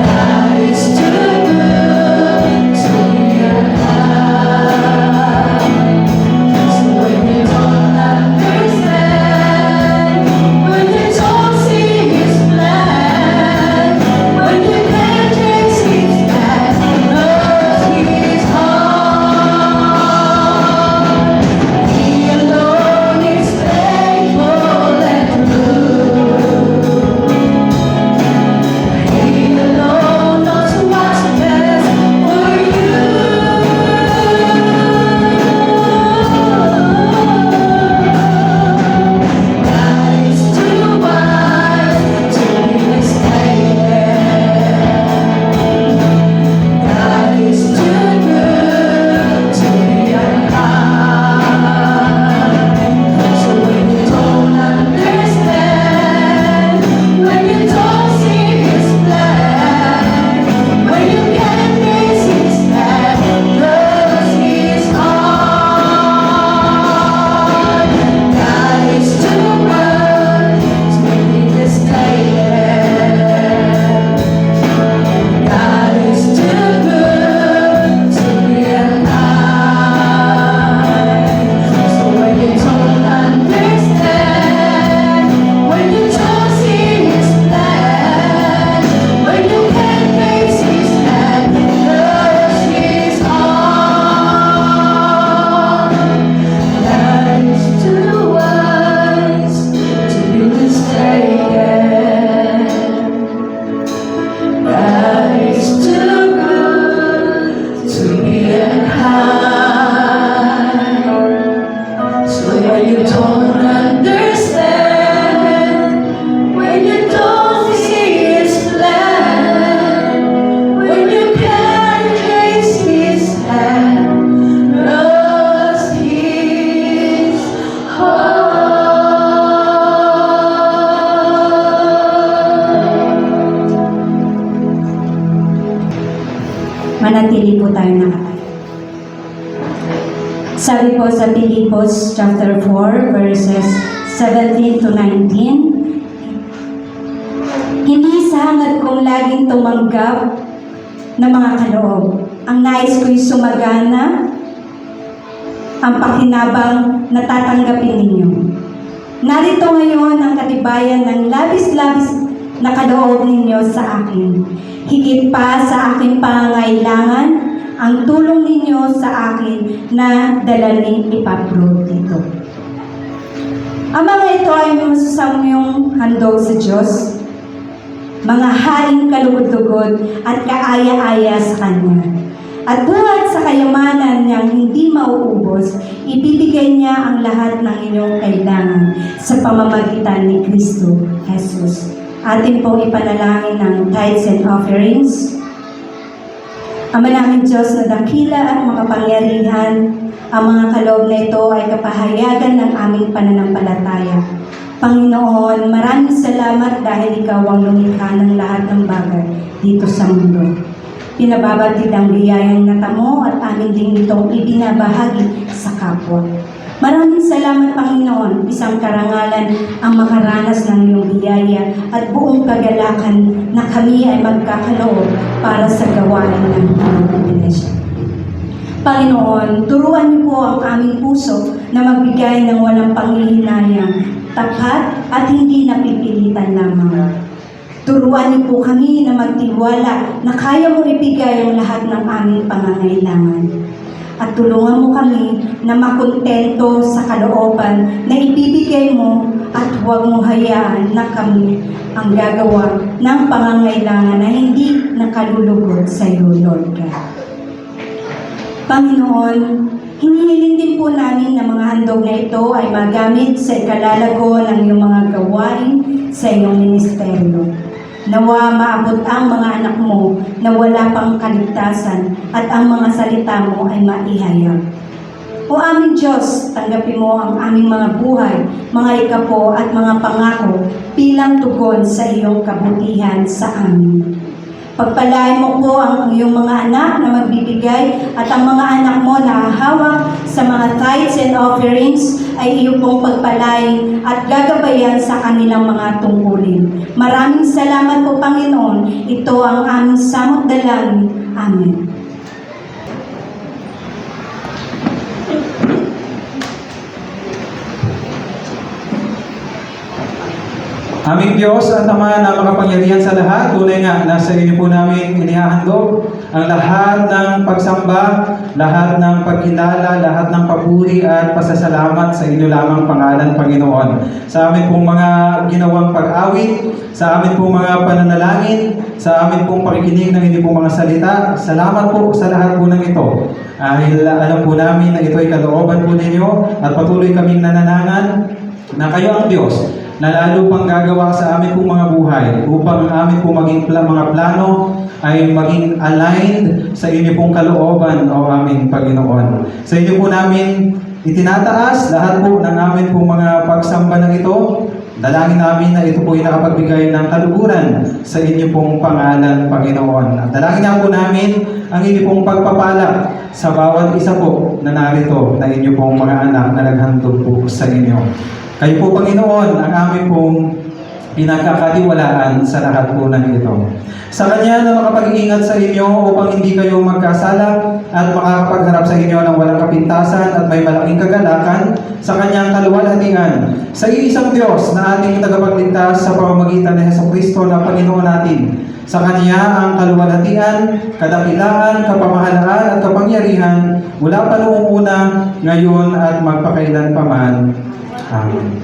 God is too good to be unkind. So when you don't understand, when you don't see His plan, when you can't trace His path, 'cause He is hard. He alone is faithful and true. He alone knows what's best for you. God is too wise to be mistaken. God is too good to be unkind. So when you don't understand, when you don't see His plan, when you can't trace His path, 'cause He is hard. God is too good to be mistaken. God is too good to be unkind. So when you don't understand, when you don't see His plan, when you can't trace His hand, 'cause He is hard. God is too wise to be mistaken. God is too good to be unkind. So when you don't understand, when you don't see His plan, when you can't trace His hand, 'cause He is hard. Manatili po tayo nakatayo. Sabi po sa Filipos chapter 4 verses 17 to 19, hindi sa hangad kong laging tumanggap ng mga kaloob. Ang nais ko'y sumagana, ang pakinabang na tatanggapin ninyo. Narito ngayon ang katibayan ng labis-labis na kaloob ninyo sa akin. Higit pa sa aking pangangailangan, ang tulong ninyo sa akin na dalaling Epaprodito. Ang mga ito ay masasamyong handog sa Diyos, mga haing kalugod-lugod at kaaya-aya sa Kanya. At buhat sa kayamanan niyang hindi mauubos, ibibigay niya ang lahat ng inyong kailangan sa pamamagitan ni Kristo Jesus. Atin pong ipanalangin ng tithes and offerings. Ama namin Diyos na dakila at makapangyarihan, ang mga kaloob na ito ay kapahayagan ng aming pananampalataya. Panginoon, maraming salamat dahil Ikaw ang lumikha ng lahat ng bagay dito sa mundo. Pinababatid ang biyayang natamo at amin din itong ibinabahagi sa kapwa. Maraming salamat, Panginoon, isang karangalan ang makaranas ng iyong biyaya at buong kagalakan na kami ay magkakaloob para sa gawain ng iyong Iglesia. Panginoon, turuan niyo po ang aming puso na magbigay ng walang panghihinayang, tapat at hindi napipilitan lamang. Turuan niyo po kami na magtiwala na kaya mo ibigay ang lahat ng aming pangangailangan. At tulungan mo kami na makontento sa kalooban na ibibigay mo at huwag mo hayaan na kami ang gagawa ng pangangailangan na hindi nakalulugod sa iyo, Lord God. Panginoon, hinihiling din po namin na mga handog na ito ay magamit sa ikalalago ng iyong mga gawain sa iyong ministeryo. Nawa maabot ang mga anak mo na wala pang kaligtasan at ang mga salita mo ay maihayag. O aming Diyos, tanggapin mo ang aming mga buhay, mga ikapo at mga pangako bilang tugon sa iyong kabutihan sa amin. Pagpalain mo po ang iyong mga anak na magbibigay at ang mga anak mo na hahawak sa mga tithes and offerings ay iyong pong pagpalain at gagabayan sa kanilang mga tungkulin. Maraming salamat po, Panginoon. Ito ang aming samot dalangin. Amen. Aming Diyos at Ama na makapangyarihan sa lahat, tunay nga nasa inyo po namin inihahandog ang lahat ng pagsamba, lahat ng pagkilala, lahat ng papuri at pasasalamat sa inyo lamang pangalan, Panginoon. Sa amin pong mga ginawang pag-awit, sa amin pong mga pananalangin, sa amin pong pakikinig ng inyong pong mga salita, salamat po sa lahat po ng ito. Dahil alam po namin na ito ay kalooban po ninyo at patuloy kaming nananangan na kayo ang Diyos na lalo pang gagawa sa amin pong mga buhay upang ang amin pong maging mga plano ay maging aligned sa inyo pong kalooban, o aming Panginoon. Sa inyo po namin itinataas lahat po ng amin pong mga pagsamba ng ito. Dalangin namin na ito po ay nakapagbigay ng kaluguran sa inyo pong pangalan, Panginoon. At dalangin na po namin ang inyo pong pagpapala sa bawat isa po na narito na inyo pong mga anak na naghandog po sa inyo. Kayo po, Panginoon, ang aming pong pinagkakatiwalaan sa lahat po ng ito. Sa Kanya na makapag-iingat sa inyo upang hindi kayo magkasala at makakapagharap sa inyo ng walang kapintasan at may malaking kagalakan sa Kanyang kaluwalhatian. Sa iisang Diyos na ating tagapagligtas sa pamamagitan ni Jesucristo na Panginoon natin. Sa Kanya ang kaluwalhatian, kadakilaan, kapamahalaan at kapangyarihan mula pa noong una, ngayon at magpakailan paman. Amen.